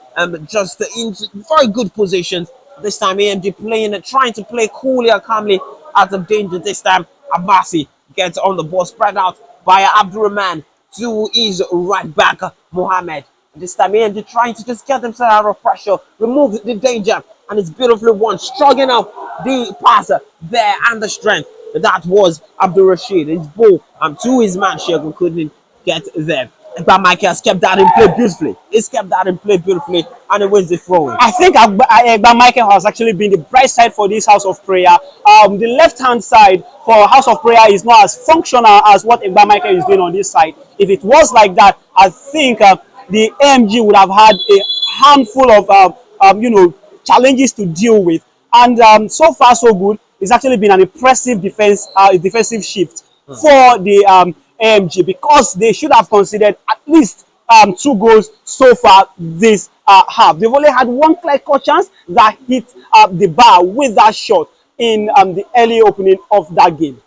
just in very good positions. This time AMG trying to play coolly and calmly out of danger. This time Abasi gets on the ball, spread out by Abdurrahman to his right back Mohamed. This time AMG trying to just get themselves out of pressure, remove the danger, and it's beautifully won. Strong enough the passer there and the strength. That was Abdul Rashid. His ball to his man Shegun couldn't get there. But Michael has kept that in play beautifully. He's kept that in play beautifully, and he wins the throw-in. I think Michael has actually been the bright side for this house of prayer. The left-hand side for house of prayer is not as functional as what Michael is doing on this side. If it was like that, I think the AMG would have had a handful of challenges to deal with. And so far, so good. It's actually been an impressive defensive shift for the AMG, because they should have considered at least 2 goals so far this half. They've only had 1 clear-cut chance that hit the bar with that shot in the early opening of that game.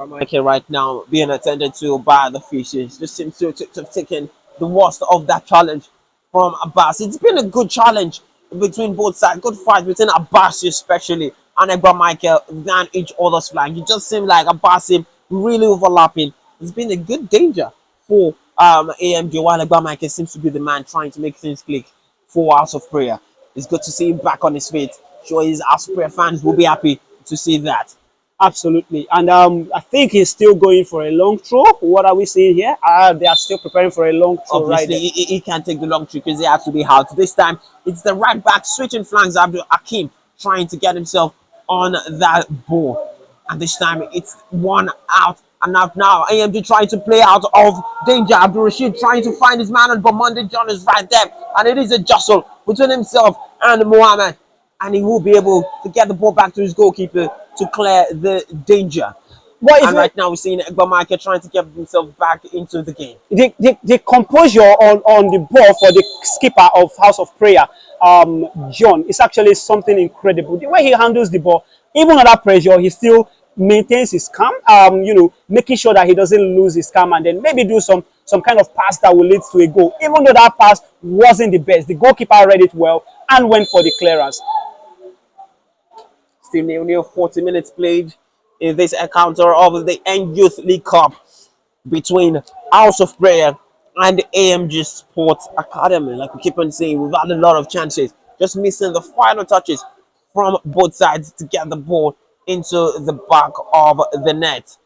Michael right now being attended to by the fishes just seems to have taken the worst of that challenge from Abbas. It's been a good challenge between both sides, good fight between Abbas especially and Egba Michael than each other's flank. It just seemed like Abbas really overlapping. It's been a good danger for AMG, while Egba Michael seems to be the man trying to make things click for House of Prayer. It's good to see him back on his feet. Sure, his House of Prayer fans will be happy to see that. Absolutely. And I think he's still going for a long throw. What are we seeing here? They are still preparing for a long throw. Obviously, right he can't take the long throw because he has to be out. This time, it's the right back switching flanks. Abdul Hakim trying to get himself on that ball. And this time, it's 1 out. And now AMG trying to play out of danger. Abdul Rashid trying to find his man, but Monday John is right there. And it is a jostle between himself and Mohamed. And he will be able to get the ball back to his goalkeeper to clear the danger. And right now we're seeing Egba Michael trying to get himself back into the game. The composure on the ball for the skipper of House of Prayer, John, is actually something incredible. The way he handles the ball, even under pressure, he still maintains his calm, making sure that he doesn't lose his calm, and then maybe do some kind of pass that will lead to a goal. Even though that pass wasn't the best, the goalkeeper read it well and went for the clearance. Still 0-0, 40 minutes played in this encounter of the End Youth League Cup between House of Prayer and AMG Sports Academy. Like we keep on saying, we've had a lot of chances, just missing the final touches from both sides to get the ball into the back of the net.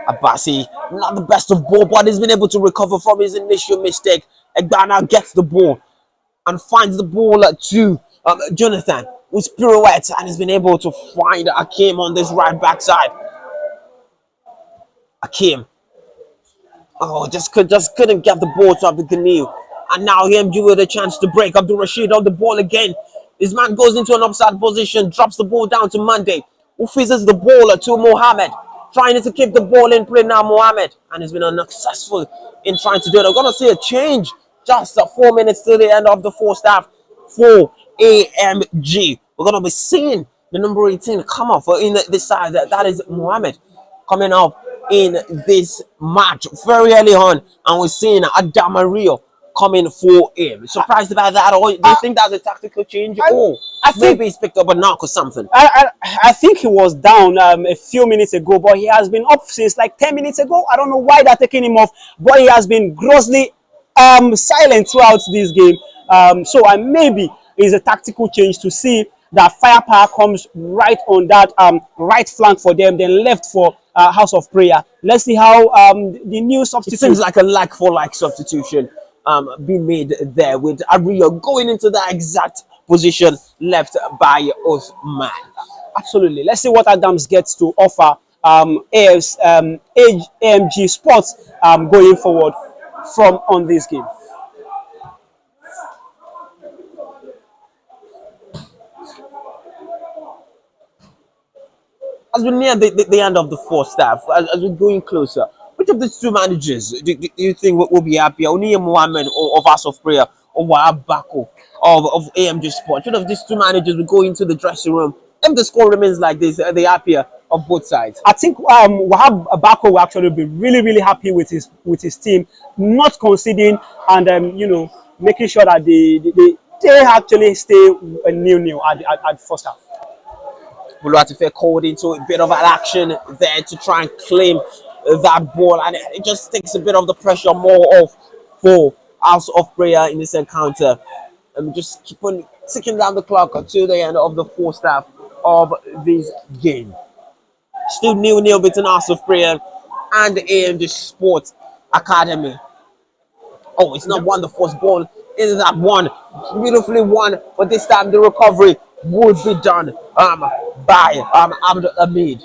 Abasi, not the best of ball, but he's been able to recover from his initial mistake. Egbana gets the ball and finds the ball to Jonathan, who's pirouettes and has been able to find Akim on this right backside. Akim, oh, just couldn't get the ball to Abdul Ghani. And now AMG with a chance to break. Abdul Rashid on the ball again. This man goes into an offside position, drops the ball down to Monday, who fizzes the ball to Mohammed, trying to keep the ball in play now, Mohammed, and has been unsuccessful in trying to do it. I'm going to see a change just 4 minutes to the end of the first half for AMG. We're going to be seeing the number 18 come off in this side. That is Mohammed coming up in this match very early on, and we're seeing Adamario coming for him. Surprised about that, or do you think that's a tactical change? I think maybe he's picked up a knock or something. I think he was down a few minutes ago, but he has been up since like 10 minutes ago. I don't know why they're taking him off, but he has been grossly silent throughout this game. So maybe it's a tactical change to see that firepower comes right on that right flank for them, then left for House of Prayer. Let's see how the new substitute. It seems like a like-for-like substitution being made there, with Ario going into that exact position left by Osman. Absolutely. Let's see what Adams gets to offer AMG Sports going forward from on this game. As we near the end of the first half, as we're going closer, which of the two managers do you think will be happier? Oniya Mohammed of House of Prayer, or Wahab Bako of AMG Sports? Which of these two managers will go into the dressing room? If the score remains like this, are they happier of both sides? I think Wahab Bako will actually be really happy with his team, not conceding and making sure that they actually stay 0-0 at first half. Buluatife called into a bit of an action there to try and claim that ball, and it just takes a bit of the pressure more off for House of Prayer in this encounter. And just keep on ticking down the clock until the end of the first half of this game. Still 0-0 between House of Prayer and AMG Sports Academy. Oh, it's not won the first ball. Is that one? Beautifully won, but this time the recovery would be done by Abdul Hamid.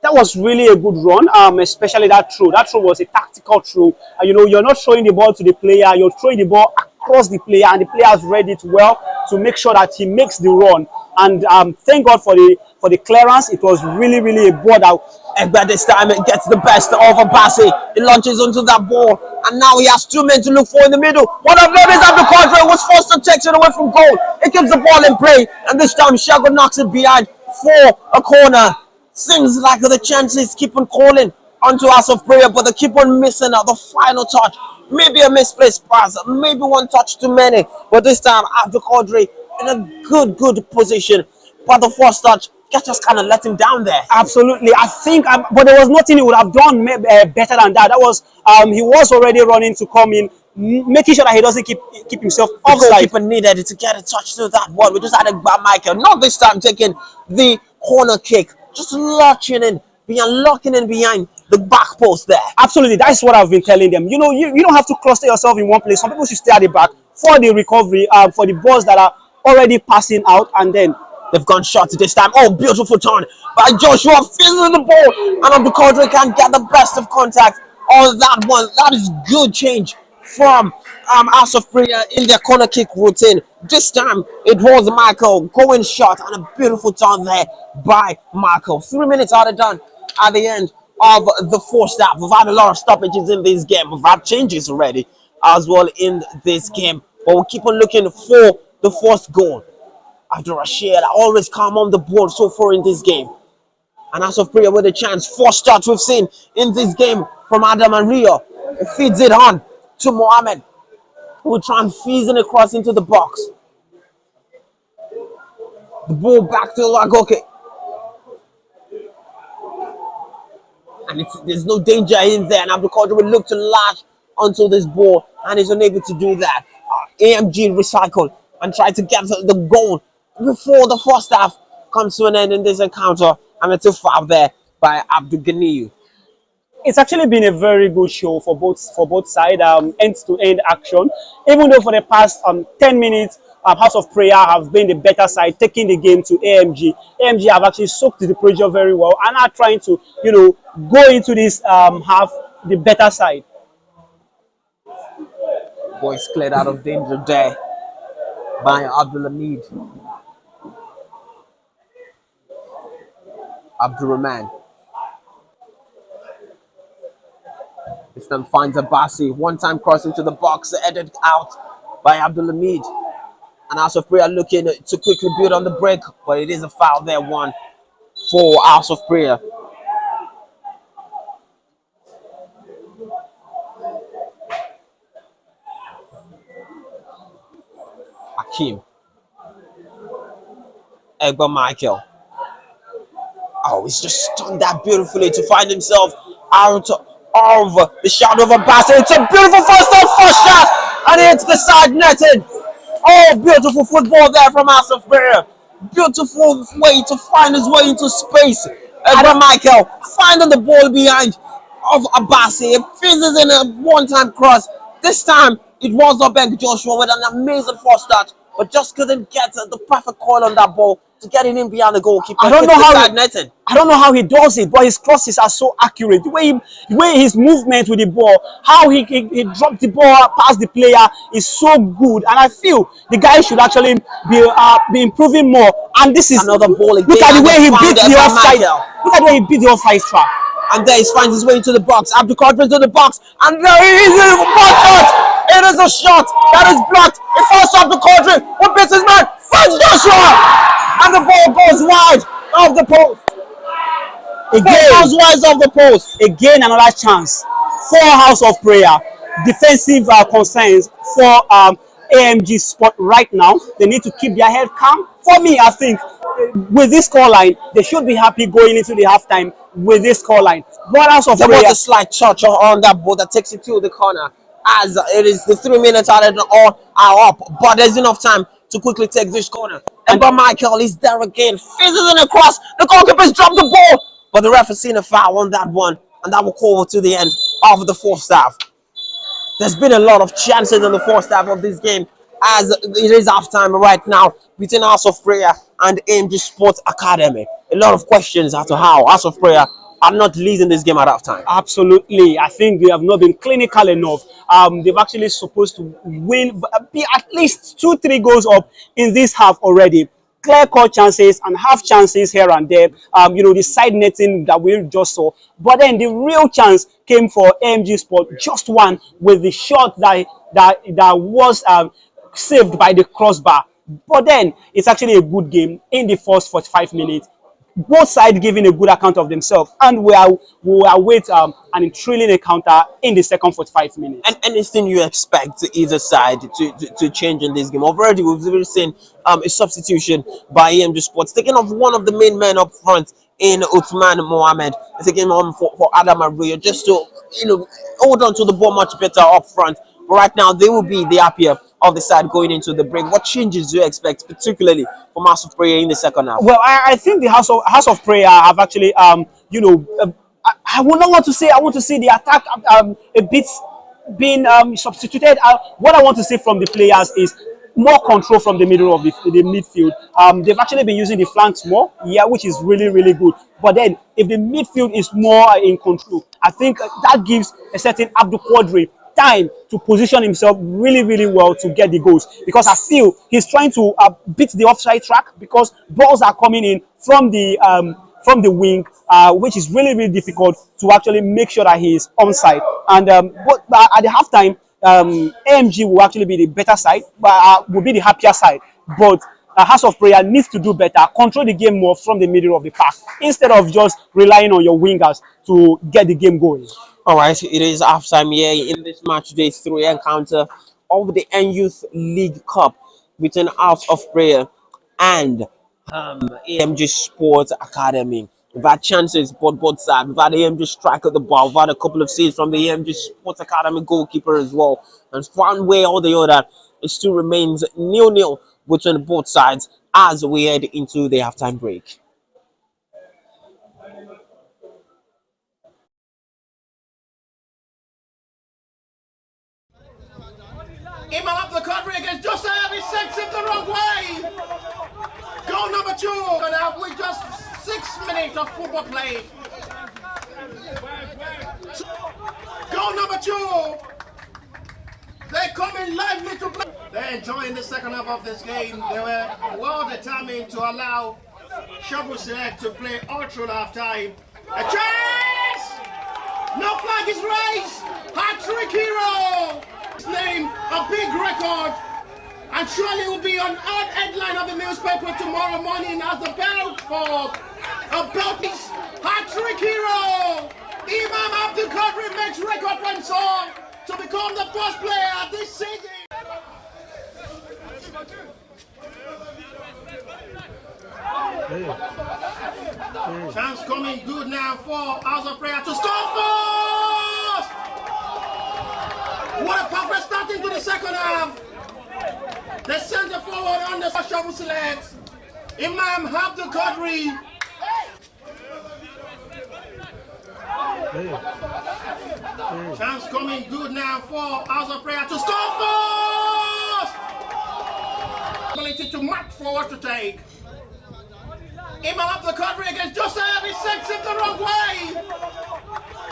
That was really a good run, especially that throw. That throw was a tactical throw. You're not throwing the ball to the player, you're throwing the ball across the player, and the player has read it well to make sure that he makes the run. And thank God for the clearance. It was really a ball that Egba this time it gets the best of Abasi. He launches onto that ball, and now he has two men to look for in the middle. One of them is Abdul Qadir, was forced to take it away from goal. He keeps the ball in play, and this time Shago knocks it behind for a corner. Seems like the chances keep on calling onto House of Prayer, but they keep on missing out the final touch. Maybe a misplaced pass, maybe one touch too many, but this time Abdul Qadir in a good position. But the first touch just kind of let him down there. Absolutely, I think, but there was nothing he would have done better than that. That was he was already running to come in, making sure that he doesn't keep himself offside. The goalkeeper needed to get a touch to that one. We just had a bad Michael, not this time taking the corner kick, just locking in behind the back post there. Absolutely, that's what I've been telling them. You don't have to cluster yourself in one place. Some people should stay at the back for the recovery, for the balls that are already passing out, and then they've gone short this time. Oh, beautiful turn by Joshua, fizzling the ball, and Abdul Qadir can get the best of contact on that one. That is good change from House of Prayer in their corner kick routine. This time it was Michael going short, and a beautiful turn there by Michael. 3 minutes are done at the end of the first half. We've had a lot of stoppages in this game. We've had changes already as well in this game, but we'll keep on looking for the first goal. Abdul Rashid always come on the board so far in this game. And House of Prayer with a chance. First touch we've seen in this game from Adam and Rio. He feeds it on to Mohammed, who will try and fizz it across into the box. The ball back to Lagoke. And there's no danger in there. And Abdul Qadir will look to latch onto this ball, and he's unable to do that. AMG recycle and try to get the goal before the first half comes to an end in this encounter. And it's a foul there by Abdul Ghani. It's actually been a very good show for both sides, end to end action. Even though for the past 10 minutes, House of Prayer have been the better side, taking the game to AMG. AMG have actually soaked the pressure very well and are trying to, go into this half the better side. Boys cleared out of danger there by Abdulhamid. Abdurrahman. This time finds Abassi. One time cross into the box, headed out by Abdulhamid. And House of Prayer looking to quickly build on the break, but it is a foul there, one for House of Prayer. Akeem. Egba Michael. Oh, he's just stunned that beautifully to find himself out of the shadow of Abassi. It's a beautiful first shot, and it hits the side netting. Oh, beautiful football there from House of Prayer. Beautiful way to find his way into space. Edward Michael finding the ball behind of Abassi. It fizzes in a one-time cross. This time it was Obeng Joshua with an amazing first touch, but just couldn't get the perfect call on that ball to get it in behind the goalkeeper. I don't know how he does it, but his crosses are so accurate. The way his movement with the ball, how he dropped the ball past the player is so good. And I feel the guy should actually be improving more. And this is another ball again. Look at the way he beat the offside. Look at the way he beat the offside trap. And there he finds his way into the box. Abdul Qadir into the box, and there he is. It is a shot that is blocked. It falls to Abdul Qadir, who beats his man. Finds Joshua, and the ball goes wide of the post. Again, another chance for House of Prayer. Defensive concerns for AMG Sport right now. They need to keep their head calm. For me, I think with this scoreline, they should be happy going into the halftime with this scoreline. But House of Prayer, there was a slight touch on that ball that takes it to the corner, as it is the 3 minutes added on are up, but there's enough time to quickly take this corner. And but Michael is there again, fizzes in across. The goalkeeper's dropped the ball, but the ref has seen a foul on that one, and that will call to the end of the fourth half. There's been a lot of chances in the first half of this game, as it is halftime right now between House of Prayer and AMG Sports Academy. A lot of questions as to how House of Prayer are not leading this game at halftime. Absolutely. I think they have not been clinical enough. They've actually supposed to win, be at least 2-3 goals up in this half already. Clear-cut chances and half chances here and there. The side netting that we just saw. But then the real chance came for AMG Sport, just one, with the shot that was saved by the crossbar. But then it's actually a good game in the first 45 minutes. Both sides giving a good account of themselves, and we await an thrilling encounter in the second 45 minutes. And anything you expect either side to change in this game? Already we've already seen a substitution by AMG Sports, taking off one of the main men up front in Uthman Mohammed, taking on for Adam Arroyo, just to hold on to the ball much better up front. But right now they will be the happier of the side going into the break. What changes do you expect, particularly from House of Prayer in the second half? Well, I think the House of Prayer have actually, I would not want to say. I want to see the attack a bit being substituted. What I want to see from the players is more control from the middle of the midfield. They've actually been using the flanks more, which is really, really good. But then, if the midfield is more in control, I think that gives a certain Abdul Qadir time to position himself really, really well to get the goals, because I feel he's trying to beat the offside track, because balls are coming in from the wing, which is really, really difficult to actually make sure that he is onside. And but at the halftime, AMG will actually be the better side, but will be the happier side. But House of Prayer needs to do better, control the game more from the middle of the park, instead of just relying on your wingers to get the game going. All right, it is halftime here in this match day 3 encounter of the N-Youth League Cup between House of Prayer and AMG Sports Academy. We've had chances both sides. We've had AMG strike at the ball. We've had a couple of saves from the AMG Sports Academy goalkeeper as well. And one way or the other, it still remains 0-0 between both sides as we head into the halftime break. recovery against Joseph. He sends it the wrong way. Goal number 2. And out with just 6 minutes of football play. Goal number 2. They're coming lively to play. They're enjoying the second half of this game. They were well determined to allow Shovel Select to play all through half time. A chance! No flag is raised. Hat-trick hero. His name, a big record. And surely will be on our headline of the newspaper tomorrow morning as the belt for a Beltis hat-trick hero. Imam Abdul Qadri makes record for song to become the first player this season. Chance coming good now for House of Prayer to score first! What a perfect start into the second half. The centre forward on the Shovel Select, Imam Abdul Qadri. Chance coming good now for House of Prayer to score first! Ability to march forward to take. Imam Abdul Qadri against Joseph. He sends it the wrong way.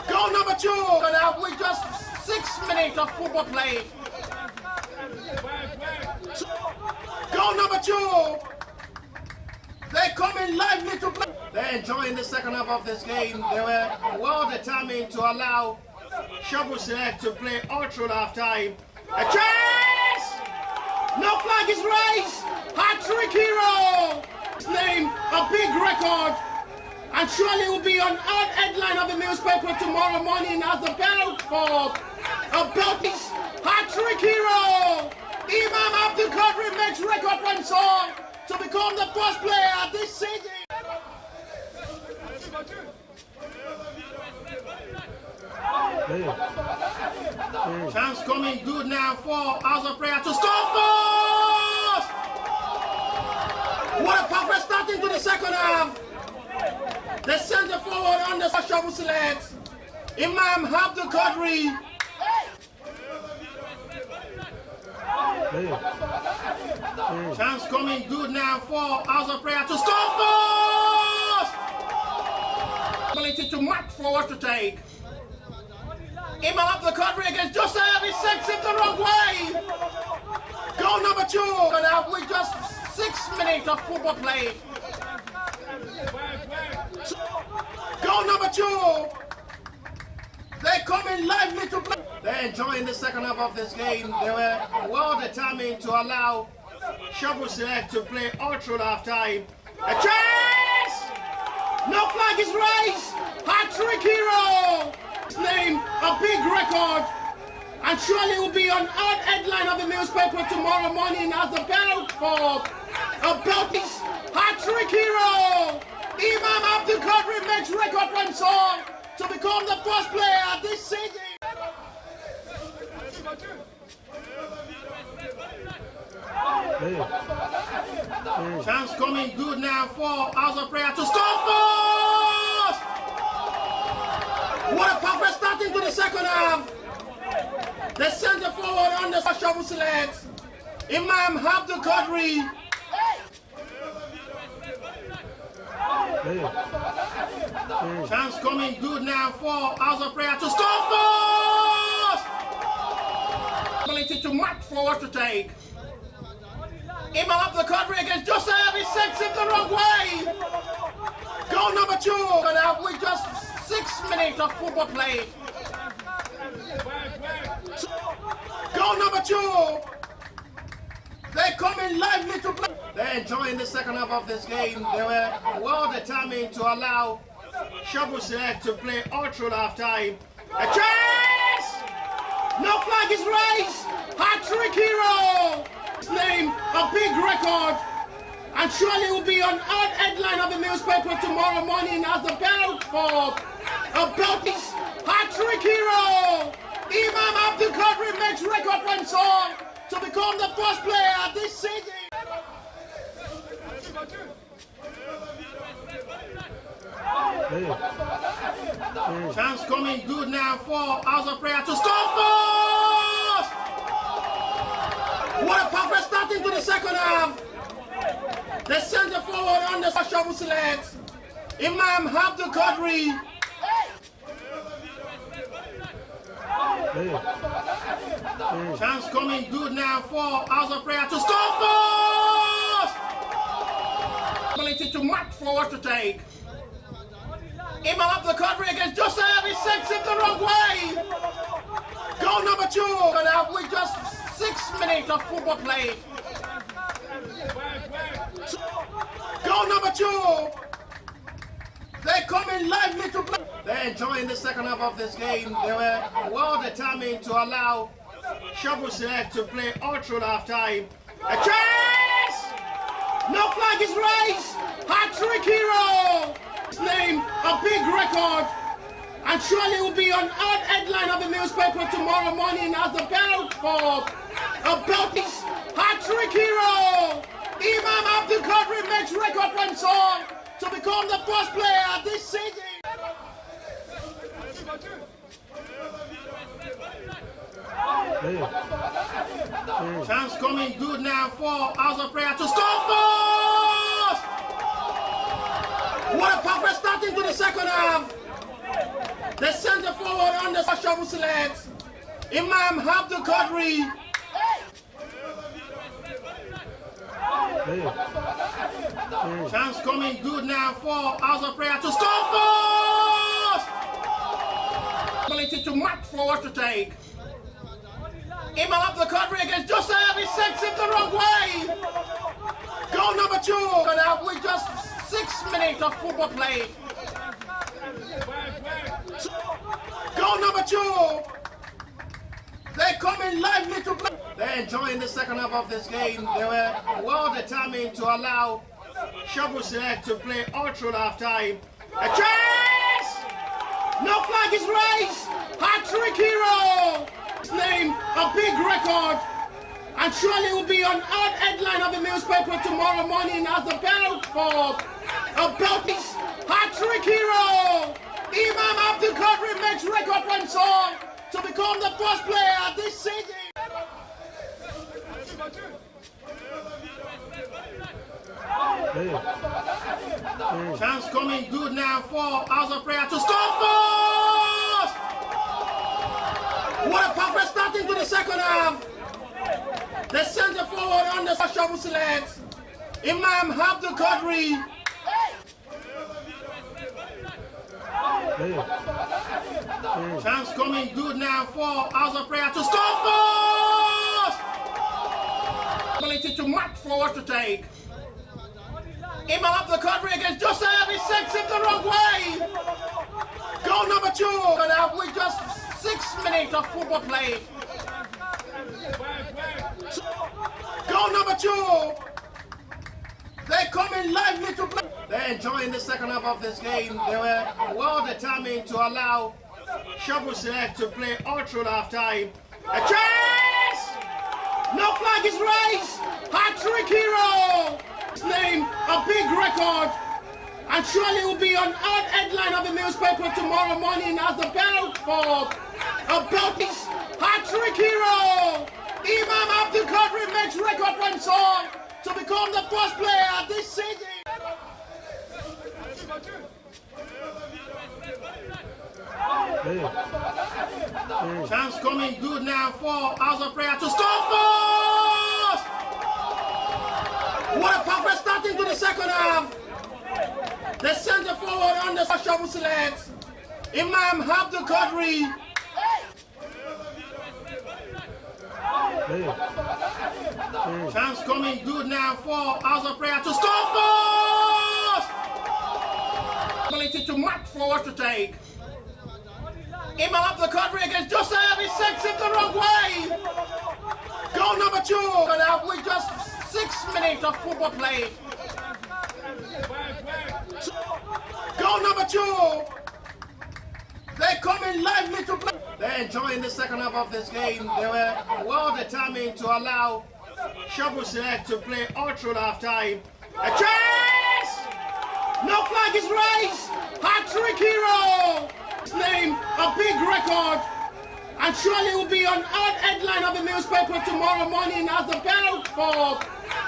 Goal number 2. And out with just 6 minutes of football play. Goal number 2. They're coming lively to play. They're enjoying the second half of this game. They were well determined to allow Shovel Select to play all through half time. A chance! No flag is raised. Hat-trick hero. His name, a big record. And surely will be on our headline of the newspaper tomorrow morning as the belt for a Beltis hat-trick hero. Imam Abdul Qadri makes record for song to become the first player this season. Chance coming good now for House of Prayer to score first! What a perfect start into the second half. The centre forward on the Shovel Select, Imam Abdul Qadri. Chance coming good now for House of Prayer to score first! Ability to march forward to take. Imam Abdul Qadri against Joseph. He sends it the wrong way. Goal number 2. And out with just 6 minutes of football play. Goal number 2. They're coming lively to play. They're enjoying the second half of this game. They were well determined to allow Shovel Select to play all through half time. A chance! No flag is raised. Hat-trick hero. His name, a big record. And surely will be on our headline of the newspaper tomorrow morning as the belt for a Beltis hat-trick hero. Imam Abdul Qadri makes record for song to become the first player this season. Chance coming good now for House of Prayer to score first! What a perfect start into the second half. The centre forward on the Shovel Select, Imam Abdul Qadri. Chance coming good now for House of Prayer to score first! Ability to march forward to take. Imam Abdul Qadri against Joseph. He sends it the wrong way. Goal number 2. And out with just 6 minutes of football play. Goal number 2. They're coming lively to play. They're enjoying the second half of this game. They were well determined to allow Shovel Select to play all through half time. A chance! No flag is raised. Hat-trick hero. His name, a big record. And surely will be on our headline of the newspaper tomorrow morning as the belt for a Beltis hat-trick hero. Imam Abdul Qadri makes record for song to become the first player this season. Chance coming good now for House of Prayer to score first! What a perfect start into the second half. The centre forward on the shovel select. Imam Abdul Qadri. Chance coming good now for House of Prayer to score first. Ability to march forward to take. Imam Abdul Qadri against Joseph. He sends it the wrong way. Goal number 2. And now with just 6 minutes of football play. Goal number 2. They're coming lively to play. They're enjoying the second half of this game. They were well determined to allow Shovel Select to play all through half time. A chance! No flag is raised. Hat-trick hero. His name, a big record. And surely will be on our headline of the newspaper tomorrow morning as the bell for about this hat-trick hero. Imam Abdul Qadri makes record for himself to become the first player this season. Chance coming good now for House of Prayer to score first. What a perfect start into the second half. The centre forward on the shovel select. Imam Abdul Qadri. Chance coming good now for House of Prayer to score first. Ability to march forward to take. Imam Abdul Qadri against Joseph. He sends it the wrong way. Goal number 2. And now with just 6 minutes of football play. Goal number 2. They're coming lively to play. They're enjoying the second half of this game. They were well determined to allow Shovel Select to play all through half time. A chance! No flag is raised. Hat-trick hero. His name, a big record. And surely will be on our headline of the newspaper tomorrow morning as the bell for about this hat-trick hero. Imam Abdul Qadri makes record for himself to become the first player this season. Chance coming good now for House of Prayer to score first. What a perfect start into the second half. The centre forward on the shovel select. Imam Abdul Qadri. Chance coming good now for House of Prayer to score first. Ability to march forward to take. Imam Abdul Qadri against Joseph. He sends it the wrong way. Goal number 2. And now with just 6 minutes of football play. Goal number 2. They're coming lively to play. They're enjoying the second half of this game. They were well determined to allow Shovel Select to play all through half time. A chance! No flag is raised. Hat-trick hero. His name, a big record. And surely will be on our headline of the newspaper tomorrow morning as the bell for about this hat-trick hero. Imam Abdul Qadri makes record for himself to become the first player this season. Chance coming good now for House of Prayer to score first. What a perfect start into the second half. The centre forward on the shovel select. Imam Abdul Qadri. Chance coming good now for House of Prayer to score first. Ability to march forward to take. Imam Abdul Qadri against Joseph. He sends it the wrong way. Goal number 2. And now with just 6 minutes of football play. Goal number 2. They're coming lively to play. They're enjoying the second half of this game. They were well determined to allow Shovel Select to play all through half time. A chance! No flag is raised. Hat-trick hero. His name, a big record. and surely will be on our headline of the newspaper tomorrow morning as the battle for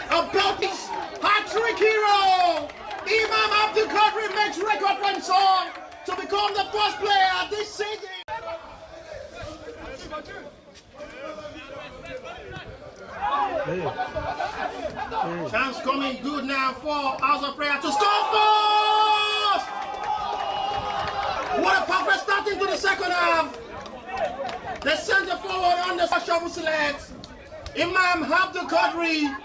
a Belgian hat-trick hero. Imam Abdul Qadri makes record for himself to become the first player this season. Chance coming good now for House of Prayer to score first! What a perfect start into the second half. The centre forward on the shovel select. Imam Abdul Qadri.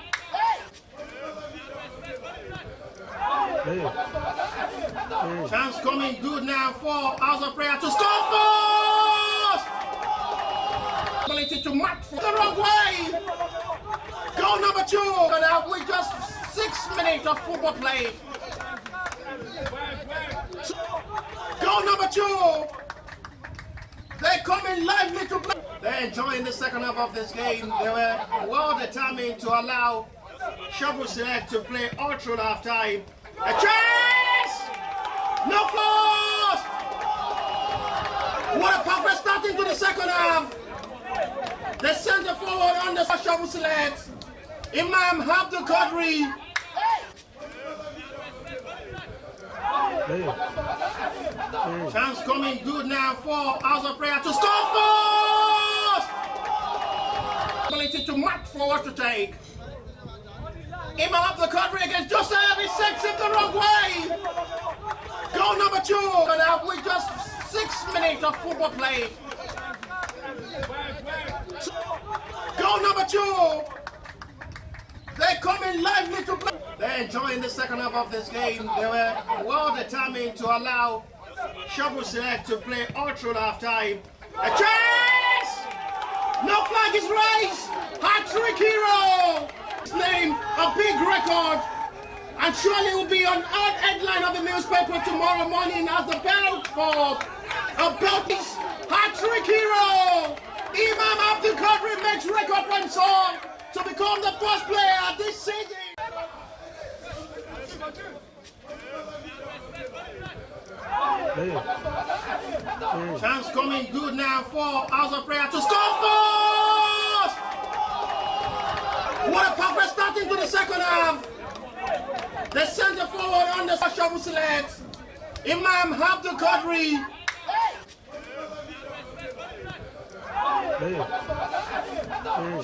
Chance coming good now for House of Prayer to score first! Ability to match for the wrong way. Goal number 2. And now with just 6 minutes of football play. Goal number 2. They're coming lively to play. They're enjoying the second half of this game. They were well determined to allow Shovel Select to play all through half time. A chase! No flaws! What a perfect start into the second half. The centre forward on the Shovel Select. Imam Abdul Qadri. Chance coming good now for House of Prayer to score first! Ability to match forward to take. Imam Abdul Qadri against Joseph. He sends him the wrong way. Goal number 2. And now with just 6 minutes of football play. Goal number 2. They're coming lively to play. They're enjoying the second half of this game. They were well determined to allow Shovel Select to play all through half time. A chase! No flag is raised. Hat-trick hero. His name, a big record. And surely will be on our headline of the newspaper tomorrow morning as the battle for a Belgian hat-trick hero. Imam Abdul Qadri makes record for himself to become the first player this season. Chance coming good now for House of Prayer to score first! What a perfect start into the second half. The centre forward on the shovel select. Imam Abdul Qadri.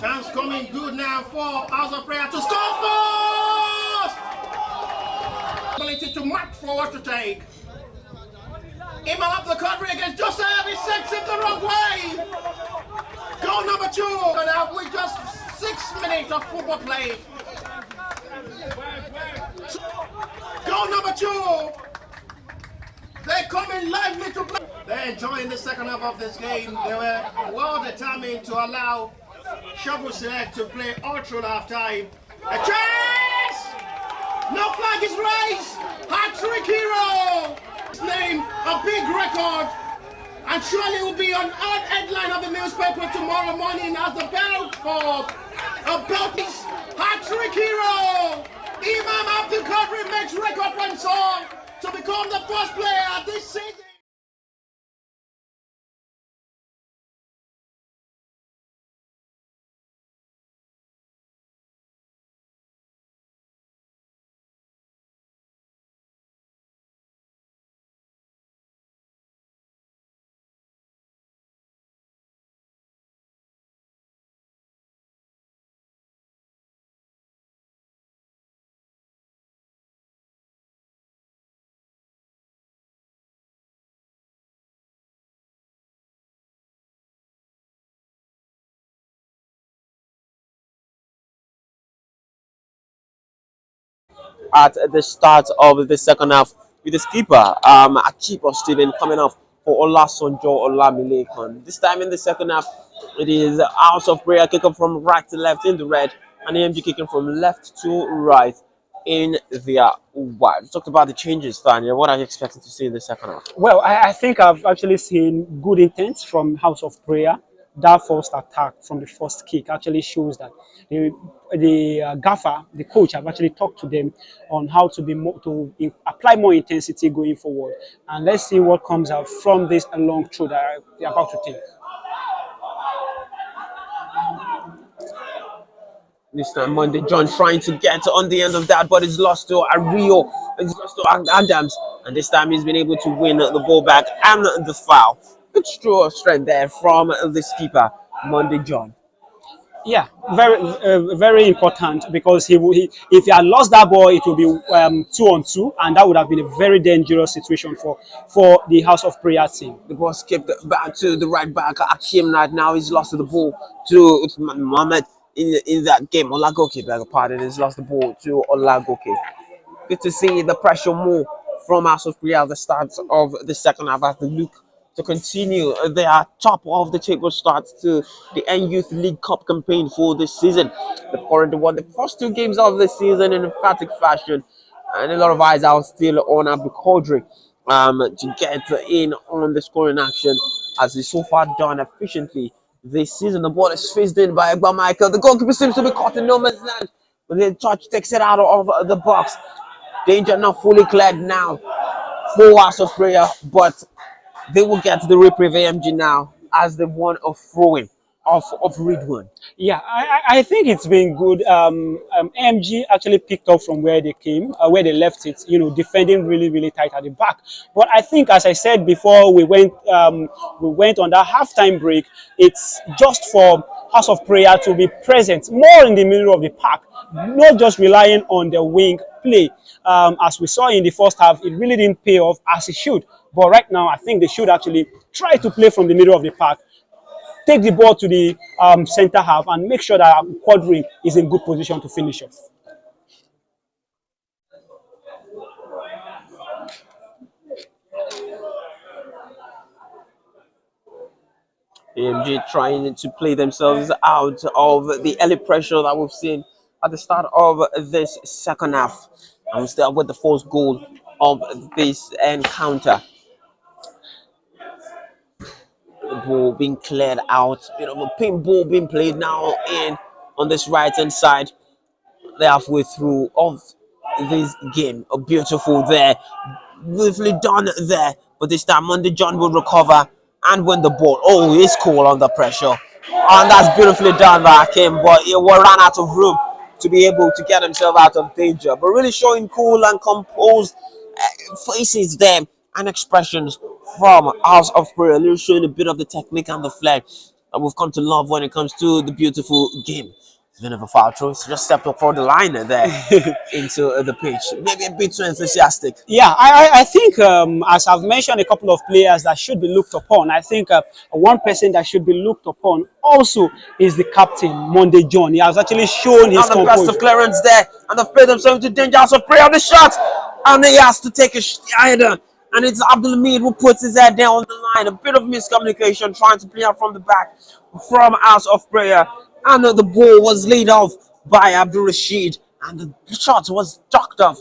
Chance coming good now for House of Prayer to score first! Ability to match forward to take. Imam Abdul Qadri against Joseph. He sends him the wrong way. Goal number 2. And now with just 6 minutes of football play. Goal number 2. They're coming lively to play. They're enjoying the second half of this game. They were well determined to allow Shovel Select to play all through half time. A chase! No flag is raised. Hat-trick hero. His name, a big record. And surely will be on our headline of the newspaper tomorrow morning as the battle for a Belgian hat-trick hero. Imam Abdul Qadri makes record for himself to become the first player this season. At the start of the second half with the skipper, Akipo Steven coming off for Olasonjo Olamilekan. This time in the second half, it is House of Prayer kicking from right to left in the red, and AMG kicking from left to right in their white. We talked about the changes, Tanya. What are you expecting to see in the second half? Well, I think I've actually seen good intent from House of Prayer. That first attack from the first kick actually shows that the gaffer, the coach, have actually talked to them on how to be more, apply more intensity going forward. And let's see what comes out from this long throw that they're about to take. This time, Monday John trying to get on the end of that, but it's lost to Ario. It's lost to Adams, and this time he's been able to win the ball back and the foul. Good stroke of strength there from the keeper, Monday John. Yeah, very important because if he had lost that ball, it would be 2-on-2, and that would have been a very dangerous situation for the House of Prayer team. The ball skipped back to the right back. Akim right now he's lost the ball to Mohamed in that game. Olagoke, beg your pardon, he's lost the ball to Olagoke. Good to see the pressure more from House of Prayer at the start of the second half as they look to continue their top of the table start to the N Youth League Cup campaign for this season. They've already won the first 2 games of the season in emphatic fashion, and a lot of eyes are still on Abu Qadri to get in on the scoring action as he's so far done efficiently this season. The ball is faced in by Egba Michael. The goalkeeper seems to be caught in no man's land, but the touch takes it out of the box. Danger not fully cleared now for House of Prayer, but they will get the reprieve AMG now as the one of throwing of Ridwan. Yeah, I think it's been good. AMG actually picked up from where they came, where they left it, defending really tight at the back. But I think, as I said before, we went on that halftime break. It's just for House of Prayer to be present more in the middle of the park, not just relying on the wing play. As we saw in the first half, it really didn't pay off as it should. But right now, I think they should actually try to play from the middle of the park, take the ball to the center half, and make sure that Quadri is in good position to finish off. AMG trying to play themselves out of the early pressure that we've seen at the start of this second half. And we start with the first goal of this encounter. The ball being cleared out, bit of a pinball being played now in on this right hand side. They're halfway through of this game. A beautiful there, beautifully done there. But this time Monday John will recover and win the ball. Oh, he's cool under pressure, and that's beautifully done by Hakim. But he will run out of room to be able to get himself out of danger. But really showing cool and composed faces there and expressions from House of Prayer, really showing a bit of the technique and the flair that we've come to love when it comes to the beautiful game. It's been a foul throw. It's just stepped up for the line there into the pitch. Maybe a bit too enthusiastic. Yeah, I think, as I've mentioned, a couple of players that should be looked upon. I think one person that should be looked upon also is the captain, Monday John. He has actually shown his composure. And the best of clearance there, and they've played themselves into danger. House of Prayer on the shot, and he has to take a either. And it's Abdulhamid who puts his head down on the line. A bit of miscommunication trying to play out from the back from House of Prayer. And the ball was laid off by Abdul Rashid. And the shot was ducked off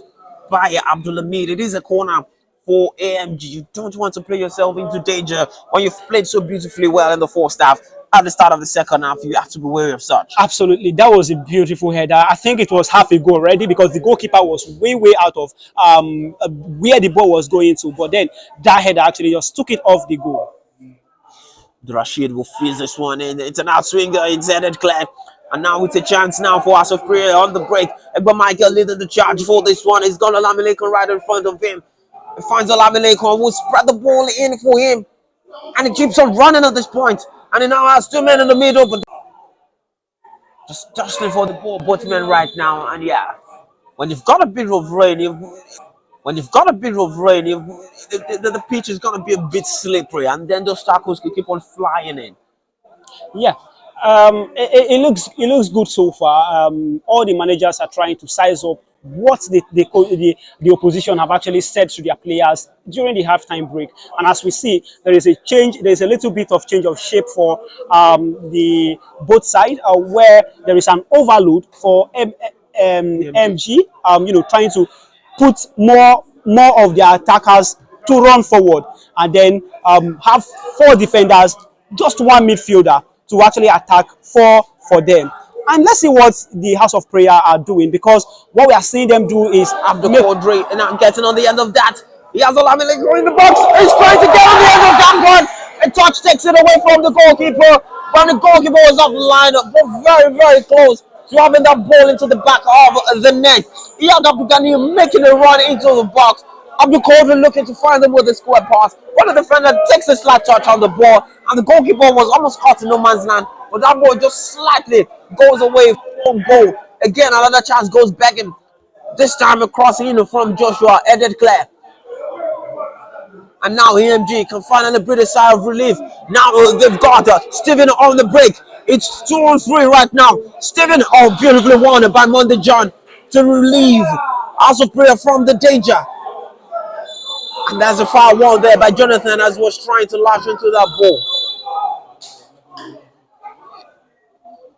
by Abdulhamid. It is a corner for AMG. You don't want to play yourself into danger when you've played so beautifully well in the first half. At the start of the second half, you have to be wary of such. Absolutely. That was a beautiful header. I think it was half a goal already because the goalkeeper was way out of where the ball was going to. But then that header actually just took it off the goal. Rashid will fizz this one in. It's an outswinger. It's headed clear. And now it's a chance now for House of Prayer on the break. Egba Michael leading the charge for this one. He's got Olamilekun right in front of him. He finds Olamilekun, will spread the ball in for him. And he keeps on running at this point. And he now has 2 men in the middle, but just dusting for the ball, both men right now. And yeah, when you've got a bit of rain, the pitch is gonna be a bit slippery, and then those tackles could keep on flying in. Yeah. It looks good so far. All the managers are trying to size up what the opposition have actually said to their players during the halftime break. And as we see, there is a change. There is a little bit of change of shape for the both sides, where there is an overload for MG. Trying to put more of their attackers to run forward, and then have 4 defenders, just 1 midfielder to actually attack 4 for them. And let's see what the House of Prayer are doing, because what we are seeing them do is Abdul Qadri and now getting on the end of that. He has Olamilekun in the box. He's trying to get on the end of that one. A touch takes it away from the goalkeeper, but the goalkeeper was off the line, but very close driving that ball into the back of the net. Iyad Abdulgani making a run into the box. Abdul Qadir looking to find them with a square pass. But the defender takes a slight touch on the ball, and the goalkeeper was almost caught in no man's land. But that ball just slightly goes away from goal. Again, another chance goes back in. This time across in from Joshua, headed clear. And now AMG can finally breathe a sigh of relief. Now they've got Steven on the break. It's 2 on 3 right now. Steven, oh, beautifully won by Monday John to relieve House of Prayer from the danger. And there's a foul one there by Jonathan as was trying to lash into that ball.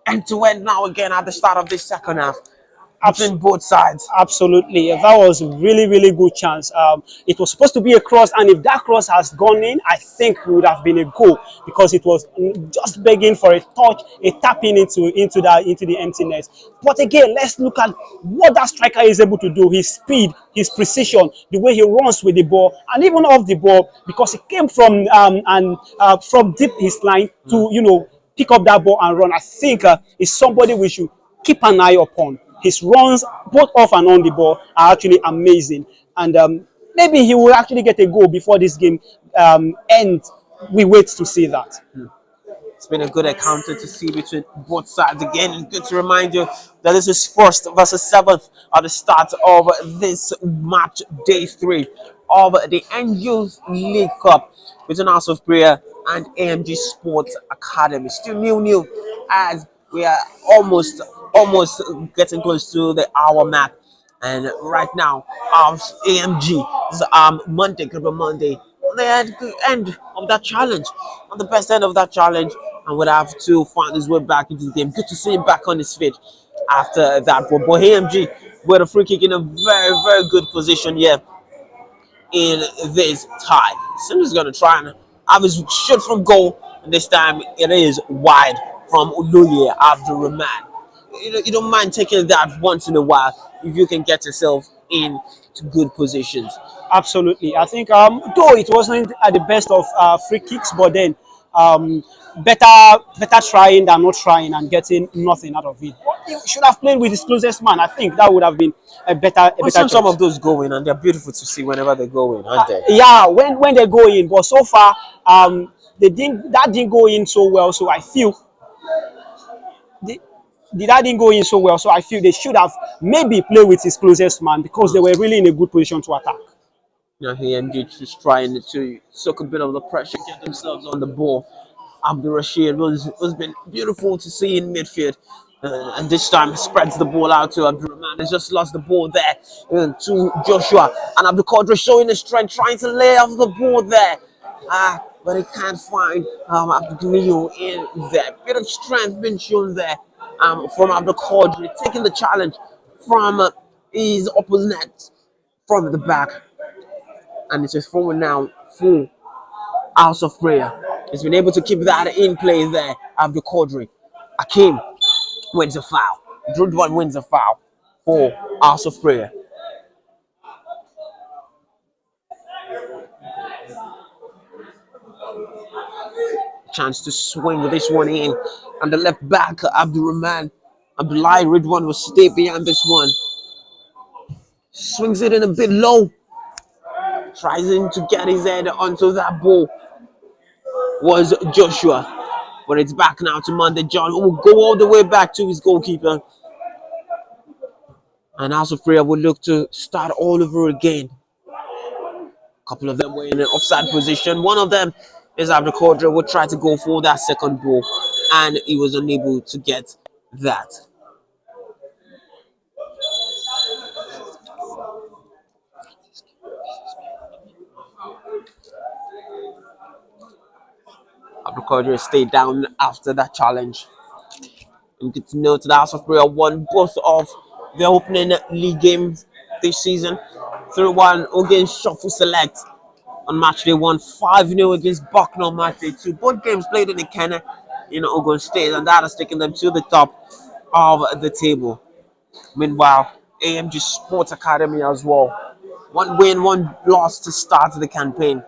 End to end now again at the start of this second half. Between both sides. Absolutely, that was a really, really good chance. It was supposed to be a cross, and if that cross has gone in, I think it would have been a goal because it was just begging for a touch, a tapping into the emptiness. But again, let's look at what that striker is able to do: his speed, his precision, the way he runs with the ball, and even off the ball because he came from from deep his line to pick up that ball and run. I think is somebody we should keep an eye upon. His runs, both off and on the ball, are actually amazing. And maybe he will actually get a goal before this game ends. We wait to see that. It's been a good encounter to see between both sides. Again, it's good to remind you that this is 1st versus 7th at the start of this match, day 3 of the NU League Cup between House of Prayer and AMG Sports Academy. Still nil-nil as we are almost getting close to the hour mark, and right now AMG this is Monday, they're at the end of that challenge, on the best end of that challenge, and would have to find his way back into the game. Good to see him back on his feet after that. But AMG with a free kick in a very, very good position here in this tie. Sim's gonna try and have his shot from goal, and this time it is wide from Uluye Abdul Rahman. You don't mind taking that once in a while if you can get yourself into good positions. Absolutely. I think though it wasn't at the best of free kicks, but then better trying than not trying and getting nothing out of it. He should have played with his closest man. I think that would have been a better We've seen some of those going, and they're beautiful to see whenever they go in, aren't they? Yeah, when they go in, but so far that didn't go in so well. So I feel that didn't go in so well. So I feel they should have maybe played with his closest man because they were really in a good position to attack. Now AMG just trying to soak a bit of the pressure, get themselves on the ball. Abdul Rashid has been beautiful to see in midfield. And this time he spreads the ball out to Abdul Rahman. Has just lost the ball there to Joshua. And Abdul Qadir showing his strength, trying to lay off the ball there. But he can't find Abdul in there. Bit of strength being shown there from Abdul Qadir, taking the challenge from his opponent from the back. And it's a forward now for House of Prayer. He's been able to keep that in play there. Abdul Qadir. Akim wins a foul. Drudwan wins a foul for House of Prayer. Chance to swing with this one in. And the left back, Abdul Rahman. Abdullahi Ridwan will stay behind this one. Swings it in a bit low. Tries to get his head onto that ball. Was Joshua. But it's back now to Monday John, who will go all the way back to his goalkeeper. And House of Prayer will look to start all over again. A couple of them were in an offside position. One of them is Abdul Qadir, will try to go for that second ball, and he was unable to get that. Abdul Qadir stayed down after that challenge. And get to note the House of Prayer won both of the opening league games this season. 3-1 against Shuffle Select on match day 1, 5-0 against Bucknell on match day 2. Both games played in Ikenne in Ogun State, and that has taken them to the top of the table. Meanwhile, AMG Sports Academy as well. 1 win, 1 loss to start the campaign.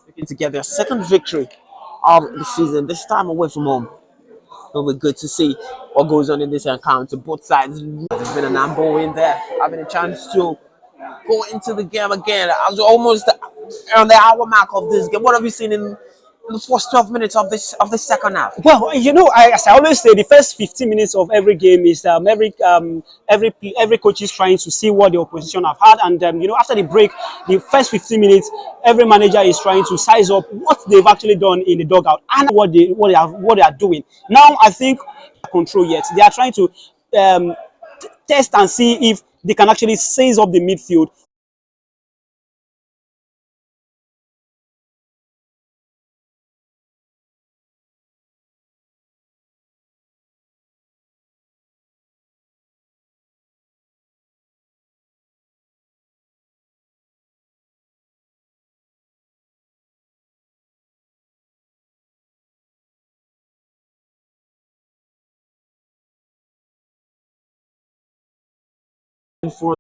Looking to get their second victory of the season, this time away from home. It'll be good to see what goes on in this encounter. Both sides, there's been an amble in there, having a chance to go into the game again. As we're almost on the hour mark of this game. What have you seen in the first 12 minutes of this second half? Well, as I always say, the first 15 minutes of every game is every coach is trying to see what the opposition have had, and after the break, the first 15 minutes, every manager is trying to size up what they've actually done in the dugout and what they are doing. Now, I think control yet. They are trying to um, test and see if they can actually size up the midfield. For